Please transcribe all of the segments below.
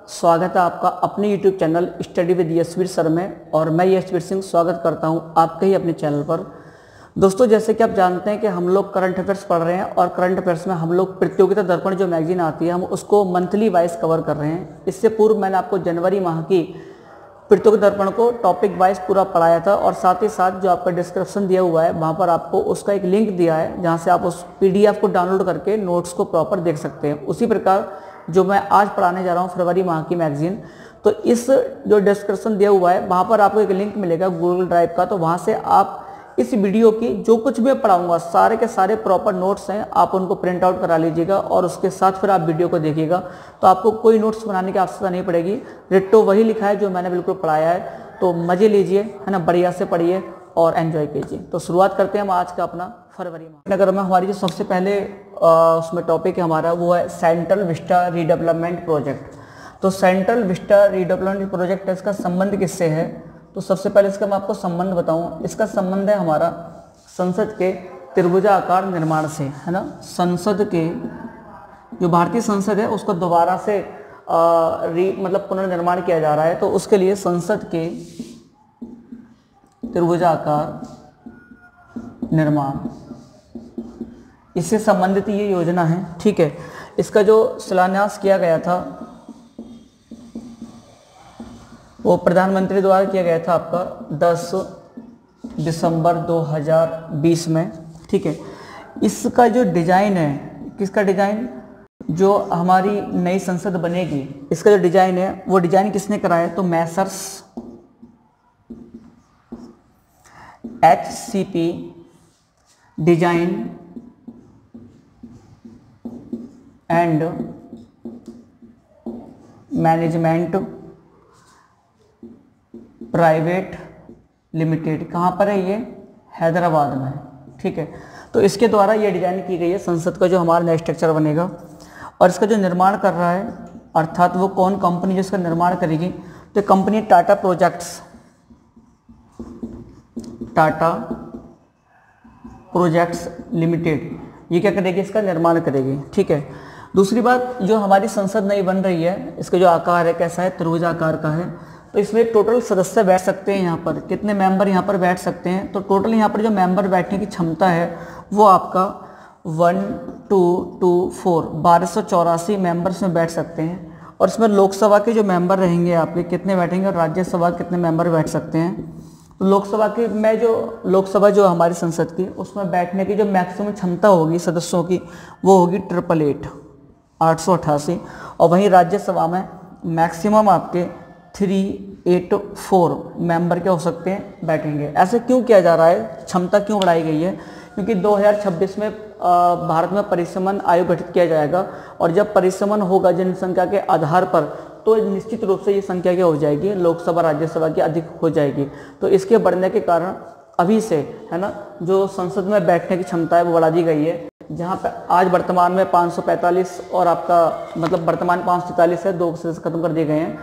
स्वागत है आपका अपने YouTube channel study with Yashveer sir में। और मैं यशवीर सिंह स्वागत करता हूं आपके ही अपने चैनल पर। दोस्तों, जैसे कि आप जानते हैं कि हम लोग करंट अफेयर्स पढ़ रहे हैं और करंट अफेयर्स में हम लोग प्रतियोगिता दर्पण जो मैगजीन आती है हम उसको मंथली वाइज कवर कर रहे हैं। इससे पूर्व मैंने आपको जनवरी माह की प्रतियोगिता दर्पण को टॉपिक वाइज पूरा पढ़ाया था और साथ ही साथ जो आपका डिस्क्रिप्शन दिया हुआ है वहाँ पर आपको उसका एक लिंक दिया है जहाँ से आप उस PDF को डाउनलोड करके नोट्स को प्रॉपर देख सकते हैं। उसी प्रकार जो मैं आज पढ़ाने जा रहा हूँ फरवरी माह की मैगजीन, तो इस जो डिस्क्रिप्शन दिया हुआ है वहाँ पर आपको एक लिंक मिलेगा गूगल ड्राइव का, तो वहाँ से आप इस वीडियो की जो कुछ भी पढ़ाऊंगा सारे के सारे प्रॉपर नोट्स हैं, आप उनको प्रिंट आउट करा लीजिएगा और उसके साथ फिर आप वीडियो को देखिएगा। तो आपको कोई नोट्स बनाने की आवश्यकता नहीं पड़ेगी, डिट्टो वही लिखा है जो मैंने बिल्कुल पढ़ाया है। तो मज़े लीजिए, है ना, बढ़िया से पढ़िए और एंजॉय कीजिए। तो शुरुआत करते हैं हम आज का अपना फरवरी माह। नगर में हमारी जो सबसे पहले उसमें टॉपिक है हमारा वो है सेंट्रल विस्टा रीडेवलपमेंट प्रोजेक्ट। तो सेंट्रल विस्टा रीडेवलपमेंट प्रोजेक्ट इसका संबंध किससे है? तो सबसे पहले इसका मैं आपको संबंध बताऊं। इसका संबंध है हमारा संसद के त्रिभुजाकार निर्माण से, है ना। संसद के जो भारतीय संसद है उसको दोबारा से मतलब पुनर्निर्माण किया जा रहा है, तो उसके लिए संसद के त्रिभुजाकार निर्माण, इससे संबंधित ये योजना है। ठीक है, इसका जो शिलान्यास किया गया था वो प्रधानमंत्री द्वारा किया गया था आपका 10 दिसंबर 2020 में। ठीक है, इसका जो डिजाइन है, किसका डिजाइन, जो हमारी नई संसद बनेगी इसका जो डिजाइन है वो डिजाइन किसने कराया है? तो Messrs HCP design and management private limited. कहाँ पर है ये? हैदराबाद में। ठीक है, तो इसके द्वारा ये डिजाइन की गई है संसद का जो हमारा नया स्ट्रक्चर बनेगा। और इसका जो निर्माण कर रहा है अर्थात वो कौन कंपनी जो इसका निर्माण करेगी? तो company Tata projects, Tata projects limited, ये क्या करेगी? इसका निर्माण करेगी। ठीक है, दूसरी बात, जो हमारी संसद नई बन रही है इसका जो आकार है कैसा है? त्रिभुजाकार का है। तो इसमें टोटल सदस्य बैठ सकते हैं, यहाँ पर कितने मेंबर यहाँ पर बैठ सकते हैं? तो टोटल यहाँ पर जो मेंबर बैठने की क्षमता है वो आपका 1 2 2 4 1284 मेंबर्स में बैठ सकते हैं। और इसमें लोकसभा के जो मेंबर रहेंगे आपके कितने बैठेंगे और राज्यसभा कितने मेंबर बैठ सकते हैं? तो लोकसभा जो हमारी संसद की उसमें बैठने की जो मैक्सिमम क्षमता होगी सदस्यों की वो होगी 888 और वहीं राज्यसभा में मैक्सिमम आपके 384 मेंबर क्या हो सकते हैं? बैठेंगे। ऐसे क्यों किया जा रहा है, क्षमता क्यों बढ़ाई गई है? क्योंकि 2026 में भारत में परिसमन आयोग गठित किया जाएगा और जब परिसमन होगा जनसंख्या के आधार पर तो निश्चित रूप से ये संख्या क्या हो जाएगी? लोकसभा राज्यसभा की अधिक हो जाएगी। तो इसके बढ़ने के कारण अभी से, है ना, जो संसद में बैठने की क्षमता है वो बढ़ा दी गई है। जहाँ पे आज वर्तमान में 545 और आपका मतलब वर्तमान 543 है, 2 सदस्य खत्म कर दिए गए हैं।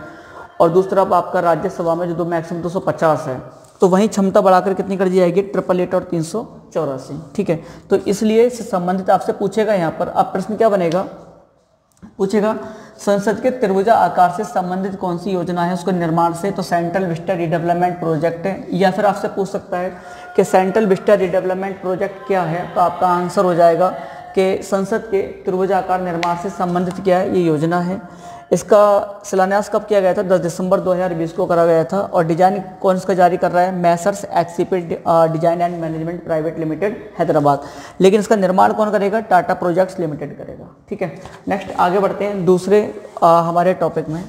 और दूसरी तरफ आपका राज्यसभा में जो मैक्सिमम 250 है, तो वहीं क्षमता बढ़ाकर कितनी कर दी जाएगी? 888 और 384। ठीक है, तो इसलिए इससे संबंधित आपसे पूछेगा यहाँ पर, अब प्रश्न क्या बनेगा? पूछेगा संसद के त्रिभुजा आकार से संबंधित कौन सी योजना है उसके निर्माण से? तो सेंट्रल विस्टा रीडेवलपमेंट प्रोजेक्ट है। या फिर आपसे पूछ सकता है कि सेंट्रल विस्टा रीडेवलपमेंट प्रोजेक्ट क्या है? तो आपका आंसर हो जाएगा कि संसद के त्रिभुजाकार निर्माण से संबंधित क्या है? ये योजना है। इसका शिलान्यास कब किया गया था? 10 दिसंबर 2020 को करा गया था। और डिजाइन कौन इसका जारी कर रहा है? Messrs HCP design and management private limited Hyderabad. लेकिन इसका निर्माण कौन करेगा? टाटा प्रोजेक्ट्स लिमिटेड करेगा। ठीक है, नेक्स्ट आगे बढ़ते हैं दूसरे हमारे टॉपिक में।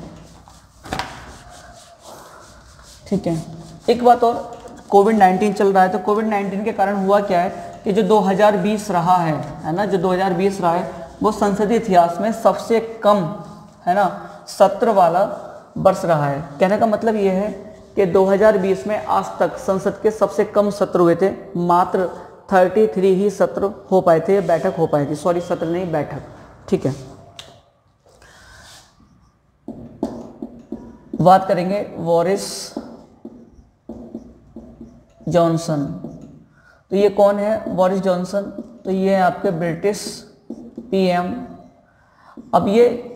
ठीक है, एक बात और, कोविड-19 चल रहा है, तो कोविड-19 के कारण हुआ क्या है कि जो 2020 रहा है ना, जो 2020 रहा है वो संसदीय इतिहास में सबसे कम, है ना, सत्र वाला वर्ष रहा है। कहने का मतलब ये है कि 2020 में आज तक संसद के सबसे कम सत्र हुए थे, मात्र 33 ही सत्र हो पाए थे, बैठक हो पाई थी, सॉरी सत्र नहीं बैठक। ठीक है, बात करेंगे बोरिस जॉनसन। तो ये कौन है बोरिस जॉनसन? तो ये है आपके ब्रिटिश PM। अब ये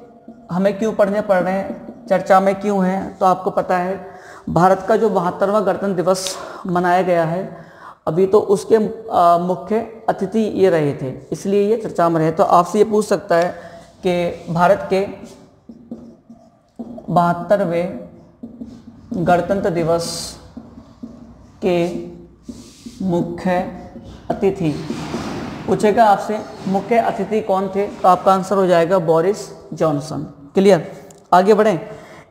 हमें क्यों पढ़ने पड़ रहे हैं? चर्चा में क्यों है? तो आपको पता है भारत का जो 72वां गणतंत्र दिवस मनाया गया है, अभी तो उसके मुख्य अतिथि ये रहे थे, इसलिए ये चर्चा में रहे। तो आपसे ये पूछ सकता है कि भारत के 72वें गणतंत्र दिवस के मुख्य अतिथि, पूछेगा आपसे मुख्य अतिथि कौन थे, तो आपका आंसर हो जाएगा बोरिस जॉनसन। क्लियर? आगे बढ़ें।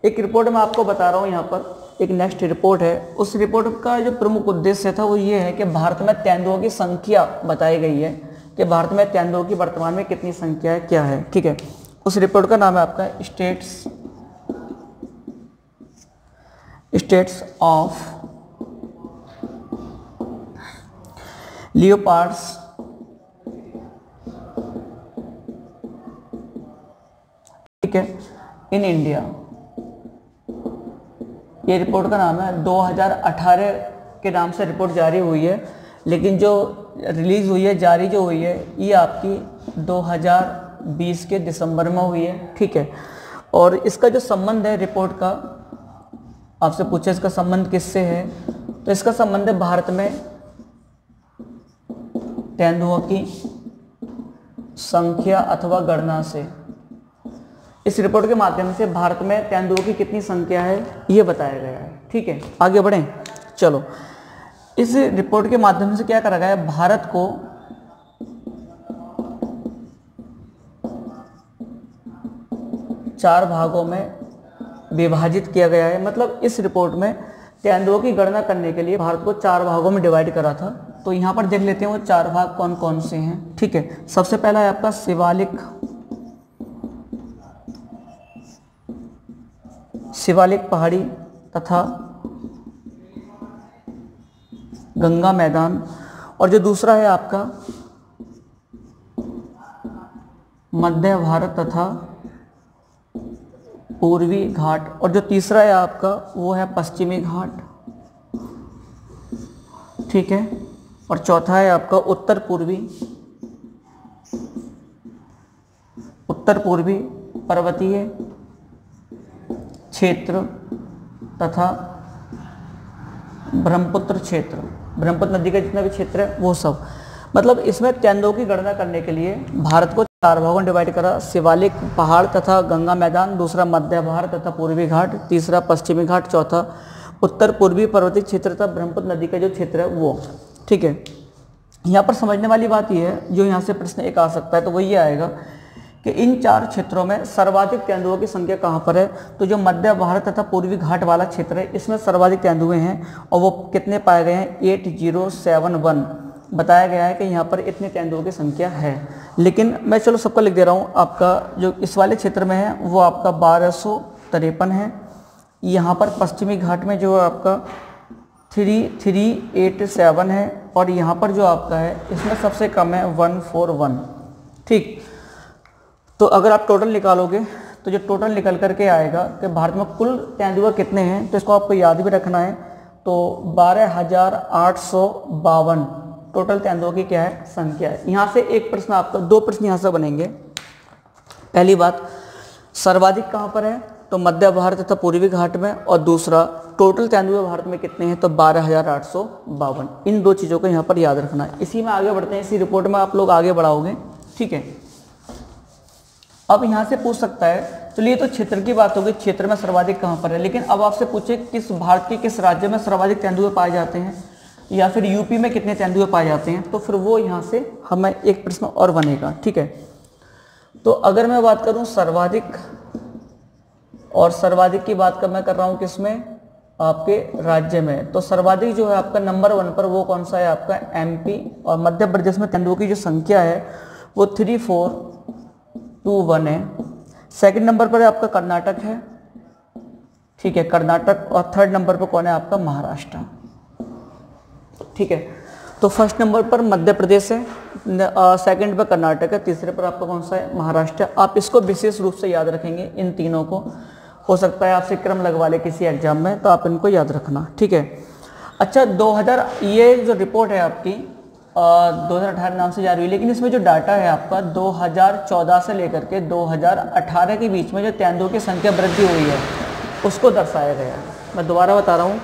एक रिपोर्ट मैं आपको बता रहा हूँ यहाँ पर, एक नेक्स्ट रिपोर्ट है। उस रिपोर्ट का जो प्रमुख उद्देश्य था वो ये है कि भारत में तेंदुओं की संख्या बताई गई है कि भारत में तेंदुओं की वर्तमान में कितनी संख्या है, क्या है। ठीक है, उस रिपोर्ट का नाम है आपका स्टेट्स ऑफ लियोपार्ड्स ठीक है इन इंडिया। ये रिपोर्ट का नाम है, 2018 के नाम से रिपोर्ट जारी हुई है, लेकिन जो रिलीज हुई है, जारी जो हुई है, ये आपकी 2020 के दिसंबर में हुई है। ठीक है, और इसका जो संबंध है रिपोर्ट का, आपसे पूछे इसका संबंध किससे है, तो इसका संबंध है भारत में तेंदुओं की संख्या अथवा गणना से। इस रिपोर्ट के माध्यम से भारत में तेंदुओं की कितनी संख्या है ये बताया गया है। ठीक है, आगे बढ़ें। चलो, इस रिपोर्ट के माध्यम से क्या करा गया है, भारत को चार भागों में विभाजित किया गया है। मतलब इस रिपोर्ट में तेंदुओं की गणना करने के लिए भारत को चार भागों में डिवाइड करा था। तो यहाँ पर देख लेते हैं वो चार भाग कौन कौन से हैं। ठीक है, सबसे पहला है आपका शिवालिक पहाड़ी तथा गंगा मैदान, और जो दूसरा है आपका मध्य भारत तथा पूर्वी घाट, और जो तीसरा है आपका वो है पश्चिमी घाट। ठीक है, और चौथा है आपका उत्तर पूर्वी पर्वतीय क्षेत्र तथा ब्रह्मपुत्र क्षेत्र, ब्रह्मपुत्र नदी का जितना भी क्षेत्र है वो सब। मतलब इसमें तेंदुओं की गणना करने के लिए भारत को चार भागों में डिवाइड करा, शिवालिक पहाड़ तथा गंगा मैदान, दूसरा मध्य भारत तथा पूर्वी घाट, तीसरा पश्चिमी घाट, चौथा उत्तर पूर्वी पर्वतीय क्षेत्र तथा ब्रह्मपुत्र नदी का जो क्षेत्र है वो। ठीक है, यहाँ पर समझने वाली बात यह है, जो यहाँ से प्रश्न एक आ सकता है तो वो ये आएगा कि इन चार क्षेत्रों में सर्वाधिक तेंदुओं की संख्या कहाँ पर है। तो जो मध्य भारत तथा पूर्वी घाट वाला क्षेत्र है इसमें सर्वाधिक तेंदुए हैं, और वो कितने पाए गए हैं, 8071 बताया गया है कि यहाँ पर इतने तेंदुओं की संख्या है। लेकिन मैं चलो सबका लिख दे रहा हूँ, आपका जो इस वाले क्षेत्र में है वो आपका 1253 है। यहाँ पर पश्चिमी घाट में जो आपका 3387 है, और यहाँ पर जो आपका है इसमें सबसे कम है 141। ठीक, तो अगर आप टोटल निकालोगे तो जो टोटल निकल करके आएगा कि भारत में कुल तेंदुआ कितने हैं, तो इसको आपको याद भी रखना है। तो 12,852 टोटल तेंदुओं की क्या है, संख्या है। यहाँ से एक प्रश्न आपका, दो प्रश्न यहाँ से बनेंगे। पहली बात, सर्वाधिक कहाँ पर है, तो मध्य भारत तथा पूर्वी घाट में, और दूसरा टोटल तेंदुए भारत में कितने हैं, तो 12,852। इन दो चीज़ों को यहाँ पर याद रखना है। इसी में आगे बढ़ते हैं, इसी रिपोर्ट में आप लोग आगे बढ़ाओगे। ठीक है, अब यहाँ से पूछ सकता है, चलिए तो क्षेत्र की बात होगी, क्षेत्र में सर्वाधिक कहाँ पर है, लेकिन अब आपसे पूछे किस भारत के किस राज्य में सर्वाधिक तेंदुए पाए जाते हैं, या फिर यूपी में कितने तेंदुए पाए जाते हैं, तो फिर वो यहाँ से हमें एक प्रश्न और बनेगा। ठीक है, तो अगर मैं बात करूँ सर्वाधिक, और सर्वाधिक की बात मैं कर रहा हूँ किसमें, आपके राज्य में, तो सर्वाधिक जो है आपका नंबर 1 पर वो कौन सा है, आपका एमपी, और मध्य प्रदेश में तेंदुओं की जो संख्या है वो 3421 है। सेकंड नंबर पर आपका कर्नाटक है। ठीक है, कर्नाटक, और थर्ड नंबर पर कौन है आपका, महाराष्ट्र। ठीक है, तो फर्स्ट नंबर पर मध्य प्रदेश है, सेकंड पर कर्नाटक है, तीसरे पर आपका कौन सा है, महाराष्ट्र। आप इसको विशेष रूप से याद रखेंगे, इन तीनों को। हो सकता है आपसे क्रम लगवा ले किसी एग्जाम में, तो आप इनको याद रखना। ठीक है, अच्छा 2000, ये जो रिपोर्ट है आपकी 2018 नाम से जारी हुई, लेकिन इसमें जो डाटा है आपका 2014 से लेकर के 2018 के बीच में जो तेंदुओं की संख्या वृद्धि हुई है उसको दर्शाया गया है। मैं दोबारा बता रहा हूँ,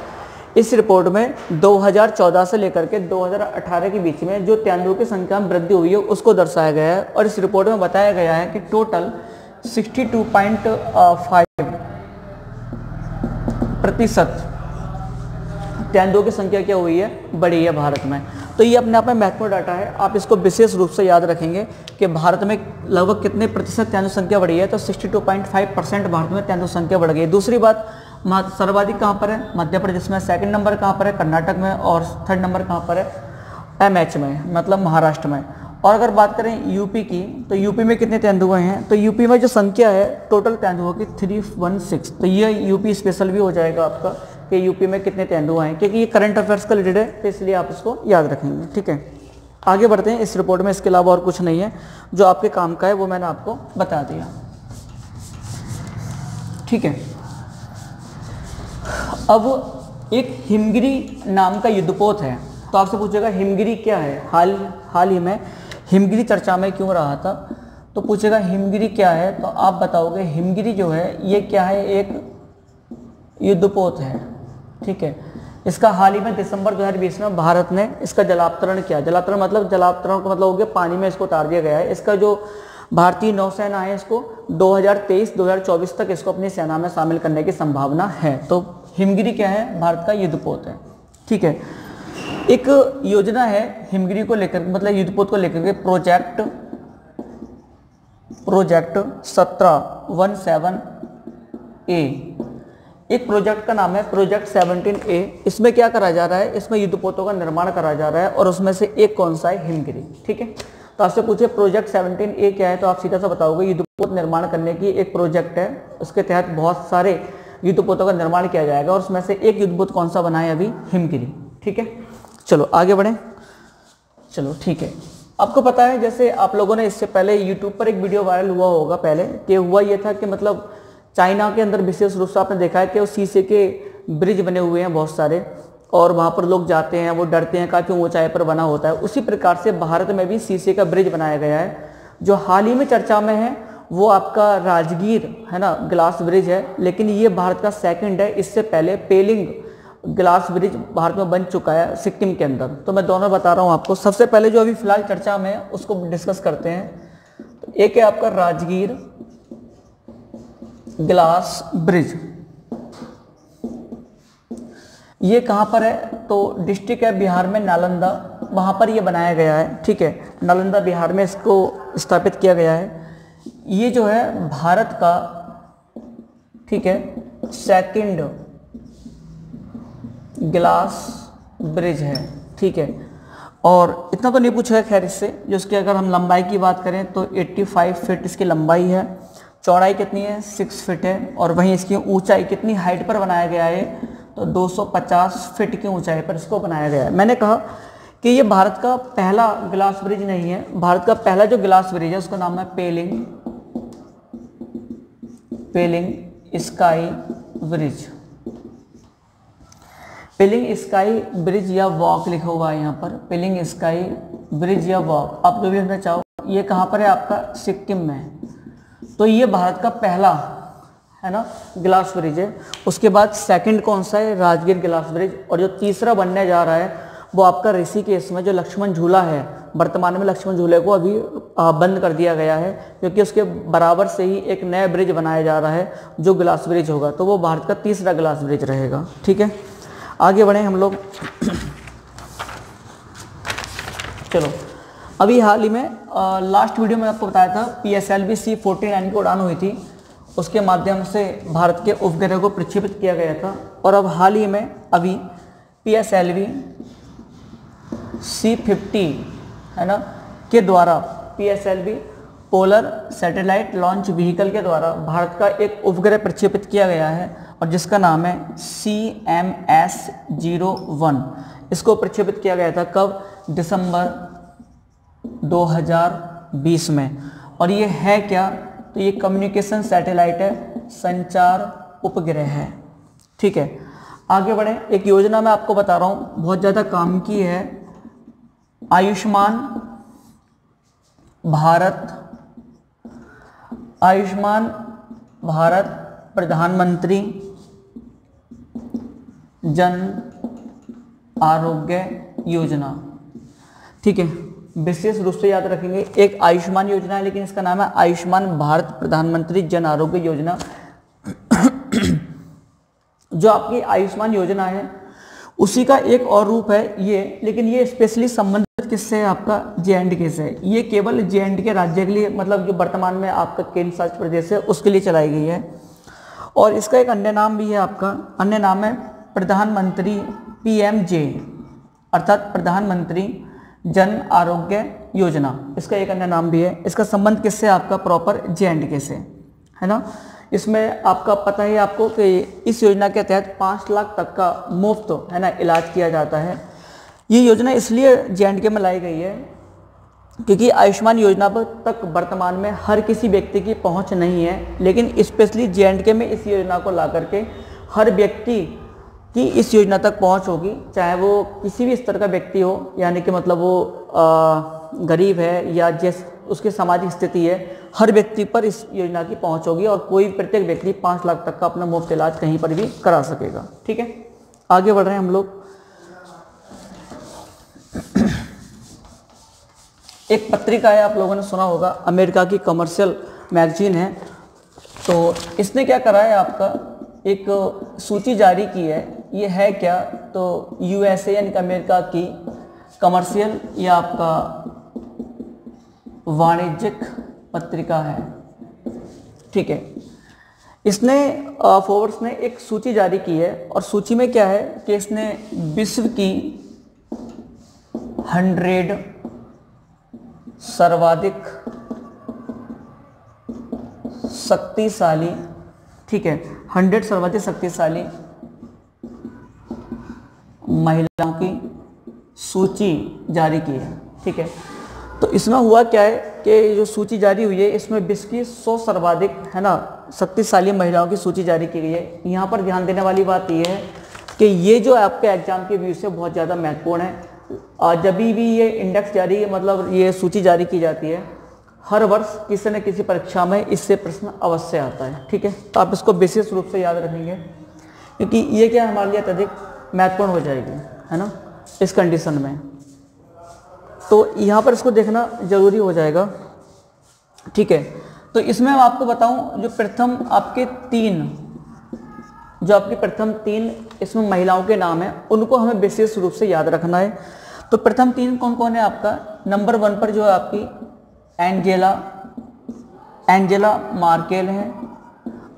इस रिपोर्ट में 2014 से लेकर के 2018 के बीच में जो तेंदुओं की संख्या में वृद्धि हुई है उसको दर्शाया गया है। और इस रिपोर्ट में बताया गया है कि टोटल 62.5% तेंदुओं की संख्या क्या हुई है, बढ़ी है भारत में। तो ये अपने आप में महत्वपूर्ण डाटा है, आप इसको विशेष रूप से याद रखेंगे कि भारत में लगभग कितने प्रतिशत तेंदुओं संख्या बढ़ी है। तो 62.5% भारत में तेंदुओं संख्या बढ़ गई है। दूसरी बात, सर्वाधिक कहाँ पर है, मध्य प्रदेश में। सेकंड नंबर कहाँ पर है, कर्नाटक में। और थर्ड नंबर कहाँ पर है, एमएच में, मतलब महाराष्ट्र में। और अगर बात करें यूपी की, तो यूपी में कितने तेंदुए हैं, तो यूपी में जो संख्या है टोटल तेंदुओं की 316। तो ये यूपी स्पेशल भी हो जाएगा आपका कि यूपी में कितने तेंदुए हैं, क्योंकि ये करंट अफेयर्स का रिलेटेड है, तो इसलिए आप इसको याद रखेंगे। ठीक है, आगे बढ़ते हैं। इस रिपोर्ट में इसके अलावा और कुछ नहीं है, जो आपके काम का है वो मैंने आपको बता दिया। ठीक है, अब एक हिमगिरी नाम का युद्धपोत है। तो आपसे पूछेगा हिमगिरी क्या है, हाल ही में हिमगिरी चर्चा में क्यों रहा था। तो पूछेगा हिमगिरी क्या है, तो आप बताओगे हिमगिरी जो है ये क्या है, एक युद्धपोत है। ठीक है, इसका हाल ही में दिसंबर 2020 में भारत ने इसका जलावतरण किया। जलावतरण मतलब, जलावतरण का मतलब हो गया पानी में इसको उतार दिया गया है। इसका जो भारतीय नौसेना है, इसको 2023-2024 तक इसको अपनी सेना में शामिल करने की संभावना है। तो हिमगिरी क्या है, भारत का युद्धपोत है। ठीक है, एक योजना है हिमगिरी को लेकर, मतलब युद्धपोत को लेकर के, प्रोजेक्ट 1717A। एक प्रोजेक्ट का नाम है प्रोजेक्ट 17A। इसमें क्या करा जा रहा है, इसमें युद्धपोतों का निर्माण करा जा रहा है, और उसमें से एक कौन सा है, हिमगिरी। ठीक है, तो आपसे पूछे प्रोजेक्ट 17A क्या है, तो आप सीधा सा बताओगे युद्धपोत निर्माण करने की एक प्रोजेक्ट है, उसके तहत बहुत सारे युद्धपोतों का निर्माण किया जाएगा, और उसमें से एक युद्धपोत कौन सा बना है अभी, हिमगिरी। ठीक है, चलो आगे बढ़ें। चलो ठीक है, आपको पता है जैसे आप लोगों ने इससे पहले यूट्यूब पर एक वीडियो वायरल हुआ होगा पहले, कि हुआ ये था कि मतलब चाइना के अंदर विशेष रूप से आपने देखा है कि वो शीशे के ब्रिज बने हुए हैं बहुत सारे, और वहाँ पर लोग जाते हैं, वो डरते हैं, काफ़ी ऊंचाई पर बना होता है। उसी प्रकार से भारत में भी शीशे का ब्रिज बनाया गया है। जो हाल ही में चर्चा में है वो आपका राजगीर है ना, ग्लास ब्रिज है, लेकिन ये भारत का सेकंड है। इससे पहले पेलिंग ग्लास ब्रिज भारत में बन चुका है सिक्किम के अंदर। तो मैं दोनों बता रहा हूँ आपको। सबसे पहले जो अभी फिलहाल चर्चा में है उसको डिस्कस करते हैं। तो एक है आपका राजगीर ग्लास ब्रिज, ये कहाँ पर है, तो डिस्ट्रिक्ट है बिहार में नालंदा, वहाँ पर ये बनाया गया है। ठीक है, नालंदा बिहार में इसको स्थापित किया गया है। ये जो है भारत का, ठीक है, सेकंड ग्लास ब्रिज है। ठीक है, और इतना तो नहीं पूछा है खैर इससे, जो इसकी अगर हम लंबाई की बात करें तो 85 फीट इसकी लंबाई है, चौड़ाई कितनी है, 6 फीट है, और वहीं इसकी ऊंचाई कितनी हाइट पर बनाया गया है, तो 250 फीट की ऊंचाई पर इसको बनाया गया है। मैंने कहा कि ये भारत का पहला ग्लास ब्रिज नहीं है। भारत का पहला जो ग्लास ब्रिज है उसका नाम है पेलिंग स्काई ब्रिज। पेलिंग स्काई ब्रिज या वॉक लिखा हुआ है यहाँ पर, पेलिंग स्काई ब्रिज या वॉक, आप जो भी समझना चाहो। ये कहाँ पर है आपका, सिक्किम में। तो ये भारत का पहला है ना ग्लास ब्रिज है। उसके बाद सेकंड कौन सा है, राजगीर ग्लास ब्रिज। और जो तीसरा बनने जा रहा है वो आपका ऋषिकेश में जो लक्ष्मण झूला है, वर्तमान में लक्ष्मण झूले को अभी बंद कर दिया गया है, क्योंकि उसके बराबर से ही एक नया ब्रिज बनाया जा रहा है जो ग्लास ब्रिज होगा, तो वो भारत का तीसरा ग्लास ब्रिज रहेगा। ठीक है, आगे बढ़े हम लोग। चलो, अभी हाल ही में लास्ट वीडियो में आपको बताया था PSLV C-49 की उड़ान हुई थी, उसके माध्यम से भारत के उपग्रह को प्रक्षेपित किया गया था। और अब हाल ही में अभी PSLV C-50 है ना के द्वारा, PSLV polar satellite launch vehicle के द्वारा भारत का एक उपग्रह प्रक्षेपित किया गया है, और जिसका नाम है CMS-01। इसको प्रक्षेपित किया गया था कब, दिसंबर 2020 में। और ये है क्या, तो ये कम्युनिकेशन सैटेलाइट है, संचार उपग्रह है। ठीक है, आगे बढ़े। एक योजना मैं आपको बता रहा हूँ, बहुत ज़्यादा काम की है, आयुष्मान भारत प्रधानमंत्री जन आरोग्य योजना। ठीक है, विशेष रूप से याद रखेंगे। एक आयुष्मान योजना है, लेकिन इसका नाम है आयुष्मान भारत प्रधानमंत्री जन आरोग्य योजना। जो आपकी आयुष्मान योजना है उसी का एक और रूप है ये, लेकिन ये स्पेशली संबंधित किससे है? आपका जे.एंड.के से। ये केवल जे.एंड.के राज्य के लिए, मतलब जो वर्तमान में आपका केंद्र शासित प्रदेश है उसके लिए चलाई गई है। और इसका एक अन्य नाम भी है, आपका अन्य नाम है प्रधानमंत्री PMJ, अर्थात प्रधानमंत्री जन आरोग्य योजना। इसका एक अन्य नाम भी है। इसका संबंध किससे? आपका प्रॉपर जे.एंड.के से, है ना। इसमें आपका पता है आपको कि इस योजना के तहत 5 लाख तक का मुफ्त, है ना, इलाज किया जाता है। ये योजना इसलिए जे.एंड.के में लाई गई है क्योंकि आयुष्मान योजना पर तक वर्तमान में हर किसी व्यक्ति की पहुंच नहीं है, लेकिन स्पेशली जे.एंड.के में इस योजना को ला करके हर व्यक्ति की इस योजना तक पहुंच होगी, चाहे वो किसी भी स्तर का व्यक्ति हो, यानी कि मतलब वो गरीब है या जिस उसकी सामाजिक स्थिति है, हर व्यक्ति पर इस योजना की पहुंच होगी और कोई प्रत्येक व्यक्ति 5 लाख तक का अपना मुफ्त इलाज कहीं पर भी करा सकेगा। ठीक है, आगे बढ़ रहे हैं हम लोग। एक पत्रिका है, आप लोगों ने सुना होगा, अमेरिका की कमर्शियल मैगजीन है। तो इसने क्या करा है, आपका एक सूची जारी की है। ये है क्या? तो USA यानी कि अमेरिका की कमर्शियल या आपका वाणिज्यिक पत्रिका है। ठीक है, इसने फोर्ब्स ने एक सूची जारी की है और सूची में क्या है कि इसने विश्व की 100 सर्वाधिक शक्तिशाली, ठीक है, 100 सर्वाधिक शक्तिशाली महिलाओं की सूची जारी की है। ठीक है, तो इसमें हुआ क्या है कि जो सूची जारी हुई है इसमें विश्व की 100 सर्वाधिक, है ना, शक्तिशाली महिलाओं की सूची जारी की गई है। यहाँ पर ध्यान देने वाली बात यह है कि ये जो आपके एग्जाम के व्यू से बहुत ज़्यादा महत्वपूर्ण है। जब भी ये इंडेक्स जारी, मतलब ये सूची जारी की जाती है, हर वर्ष किसी न किसी परीक्षा में इससे प्रश्न अवश्य आता है। ठीक है, तो आप इसको विशेष रूप से याद रखेंगे क्योंकि ये क्या हमारे लिए अत्यधिक महत्वपूर्ण हो जाएगी, है ना, इस कंडीशन में। तो यहाँ पर इसको देखना जरूरी हो जाएगा। ठीक है, तो इसमें मैं आपको बताऊं जो प्रथम आपके 3 इसमें महिलाओं के नाम हैं, उनको हमें विशेष रूप से याद रखना है। तो प्रथम 3 कौन कौन है? आपका नंबर 1 पर जो है आपकी एंजेला मार्केल है।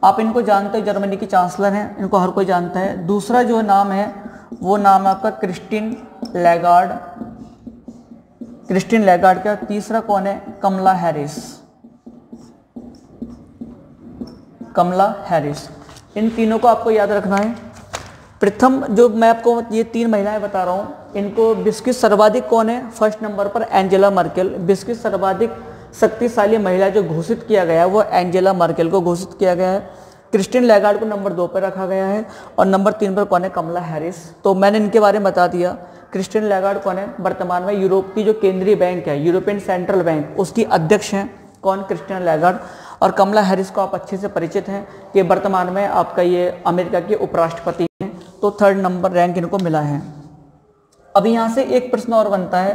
आप इनको जानते हो, जर्मनी की चांसलर हैं, इनको हर कोई जानता है। दूसरा जो नाम है वो नाम है आपका क्रिस्टीन लैगार्ड का। तीसरा कौन है? कमला हैरिस। इन तीनों को आपको याद रखना है। प्रथम जो मैं आपको ये 3 महिलाएं बता रहा हूँ, इनको विश्व की सर्वाधिक कौन है? फर्स्ट नंबर पर एंजेला मर्केल। विश्व की सर्वाधिक शक्तिशाली महिला जो घोषित किया गया है वो एंजेला मर्केल को घोषित किया गया है। क्रिस्टीन लैगार्ड को नंबर 2 पर रखा गया है और नंबर 3 पर कौन है? कमला हैरिस। तो मैंने इनके बारे में बता दिया। क्रिस्टीन लैगार्ड कौन है? वर्तमान में यूरोप की जो केंद्रीय बैंक है, यूरोपियन सेंट्रल बैंक, उसकी अध्यक्ष हैं। कौन? Christine laggard. और कमला हैरिस को आप अच्छे से परिचित हैं कि वर्तमान में आपका ये अमेरिका के उपराष्ट्रपति हैं। तो 3rd नंबर रैंक इनको मिला है। अब यहाँ से एक प्रश्न और बनता है,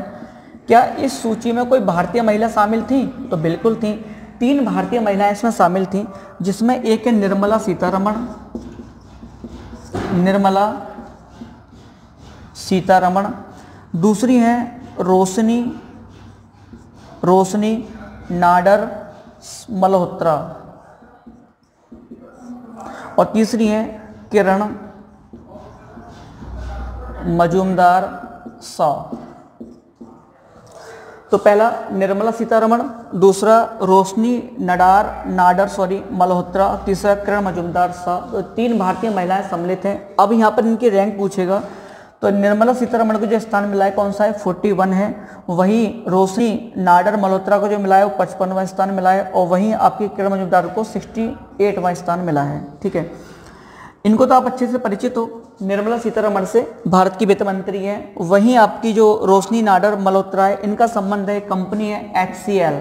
क्या इस सूची में कोई भारतीय महिला शामिल थी? तो बिल्कुल थी। 3 भारतीय महिलाएं इसमें शामिल थी, जिसमें एक है निर्मला सीतारमण, दूसरी है रोशनी नाडर मल्होत्रा और तीसरी है किरण मजूमदार शाह। तो पहला निर्मला सीतारमण, दूसरा रोशनी नाडर मल्होत्रा, तीसरा किरण मजूमदार शाह। तो 3 भारतीय महिलाएं सम्मिलित हैं। अब यहाँ पर इनकी रैंक पूछेगा तो निर्मला सीतारमण को जो स्थान मिला है कौन सा है? 41 है। वहीं रोशनी नाडर मल्होत्रा को जो मिला है वो 55वां स्थान मिला है और वहीं आपकी किरण मजूमदार को 68वां स्थान मिला है। ठीक है, इनको तो आप अच्छे से परिचित हो। निर्मला सीतारमण से भारत की वित्त मंत्री है। वहीं आपकी जो रोशनी नाडर मल्होत्रा है, इनका संबंध है, कंपनी है HCL,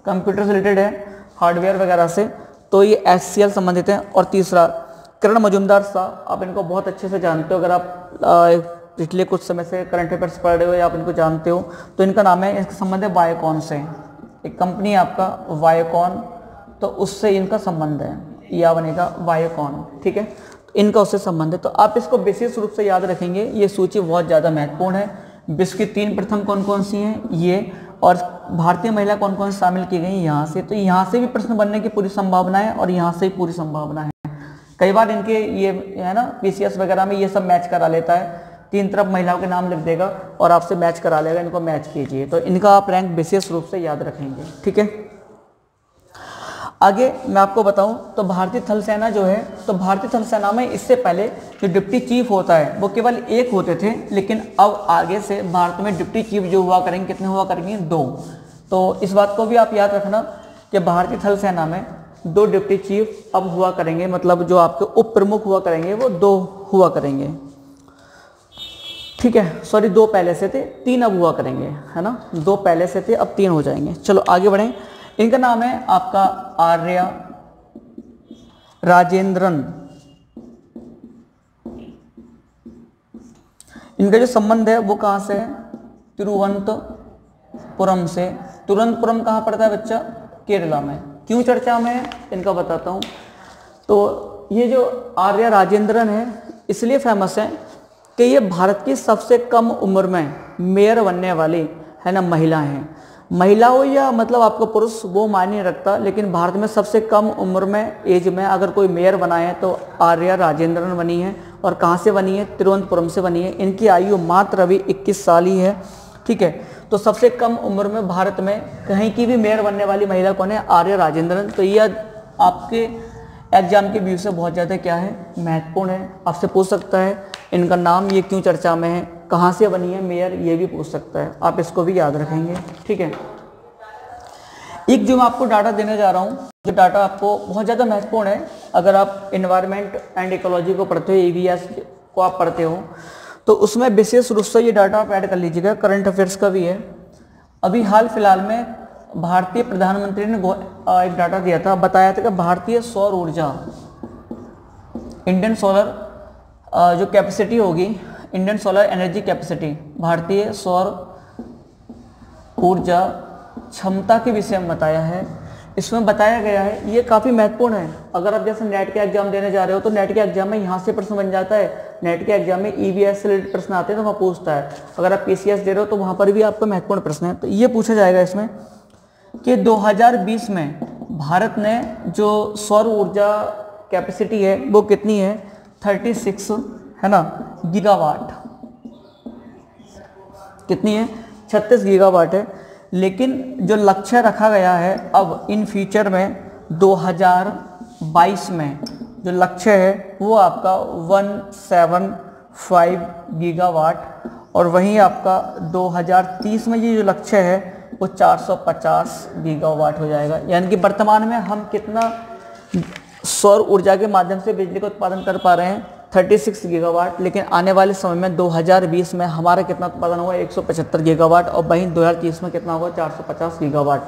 कंप्यूटर से रिलेटेड है, हार्डवेयर वगैरह से, तो ये HCL संबंधित है। और तीसरा किरण मजूमदार साहब, आप इनको बहुत अच्छे से जानते हो, अगर आप पिछले कुछ समय से करंट अफेयर्स पढ़ रहे हो या आप इनको जानते हो तो इनका नाम है, इसका संबंध है बायोकॉन से। एक कंपनी है आपका बायोकॉन, तो उससे इनका संबंध है, या बनेगा बायोकॉन, ठीक है। तो इनका उससे संबंध है, तो आप इसको विशेष रूप से याद रखेंगे। ये सूची बहुत ज़्यादा महत्वपूर्ण है। विश्व की 3 प्रथम कौन कौन सी हैं ये, और भारतीय महिला कौन कौन शामिल की गई यहाँ से, तो यहाँ से भी प्रश्न बनने की पूरी संभावना है और यहाँ से भी पूरी संभावना है। कई बार इनके ये है ना पीसीएस वगैरह में ये सब मैच करा लेता है, 3 तरफ महिलाओं के नाम लिख देगा और आपसे मैच करा लेगा, इनको मैच कीजिए, तो इनका आप रैंक विशेष रूप से याद रखेंगे, ठीक है। आगे मैं आपको बताऊं तो भारतीय थल सेना जो है, तो भारतीय थल सेना में इससे पहले जो डिप्टी चीफ होता है वो केवल 1 होते थे, लेकिन अब आगे से भारत में डिप्टी चीफ जो हुआ करेंगे, कितने हुआ करेंगे, 2। तो इस बात को भी आप याद रखना कि भारतीय थल सेना में 2 डिप्टी चीफ अब हुआ करेंगे, मतलब जो आपके उप प्रमुख हुआ करेंगे वो 2 हुआ करेंगे, ठीक है। सॉरी 2 पहले से थे, 3 अब हुआ करेंगे, है ना। 2 पहले से थे, अब 3 हो जाएंगे। चलो आगे बढ़ें। इनका नाम है आपका आर्या राजेंद्रन। इनका जो संबंध है वो कहाँ से है, तिरुवनंतपुरम से। तिरुवनंतपुरम कहाँ पड़ता है बच्चा, केरला में। क्यों चर्चा में है इनका बताता हूँ। तो ये जो आर्या राजेंद्रन है इसलिए फेमस है कि ये भारत की सबसे कम उम्र में मेयर बनने वाली है ना महिला हैं। महिला हो या मतलब आपको पुरुष, वो मायने नहीं रखता, लेकिन भारत में सबसे कम उम्र में एज में अगर कोई मेयर बना है तो आर्या राजेंद्रन बनी है। और कहाँ से बनी है, तिरुवनंतपुरम से बनी है। इनकी आयु मात्र अभी 21 साल ही है, ठीक है। तो सबसे कम उम्र में भारत में कहीं की भी मेयर बनने वाली महिला कौन है, आर्या राजेंद्रन। तो यह आपके एग्जाम के व्यू से बहुत ज़्यादा क्या है, महत्वपूर्ण है। आपसे पूछ सकता है इनका नाम ये क्यों चर्चा में है, कहाँ से बनी है मेयर, ये भी पूछ सकता है, आप इसको भी याद रखेंगे, ठीक है। एक जो मैं आपको डाटा देने जा रहा हूँ, जो डाटा आपको बहुत ज़्यादा महत्वपूर्ण है, अगर आप इन्वायरमेंट एंड इकोलॉजी को पढ़ते हो, EVS को आप पढ़ते हो, तो उसमें विशेष रूप से ये डाटा आप ऐड कर लीजिएगा। करंट अफेयर्स का भी है। अभी हाल फिलहाल में भारतीय प्रधानमंत्री ने एक डाटा दिया था, बताया था कि भारतीय सौर ऊर्जा, इंडियन सोलर जो कैपेसिटी होगी, इंडियन सोलर एनर्जी कैपेसिटी, भारतीय सौर ऊर्जा क्षमता के विषय में बताया है। इसमें बताया गया है, ये काफ़ी महत्वपूर्ण है। अगर आप जैसे नेट के एग्जाम देने जा रहे हो तो नेट के एग्जाम में यहाँ से प्रश्न बन जाता है। नेट के एग्जाम में EVS से रिलेटेड प्रश्न आते हैं तो वहाँ पूछता है। अगर आप PCS दे रहे हो तो वहाँ पर भी आपका महत्वपूर्ण प्रश्न है। तो ये पूछा जाएगा इसमें कि 2020 में भारत ने जो सौर ऊर्जा कैपेसिटी है वो कितनी है, 36 है ना गीगावाट, कितनी है, 36 गीगावाट है। लेकिन जो लक्ष्य रखा गया है अब इन फ्यूचर में 2022 में जो लक्ष्य है वो आपका 175 गीगावाट, और वहीं आपका 2030 में ये जो लक्ष्य है वो 450 गीगावाट हो जाएगा। यानी कि वर्तमान में हम कितना सौर ऊर्जा के माध्यम से बिजली का उत्पादन कर पा रहे हैं, 36 गीगावाट, लेकिन आने वाले समय में 2020 में हमारा कितना उत्पादन होगा, 175 गीगावाट, और वहीं 2030 में कितना होगा, 450 गीगावाट।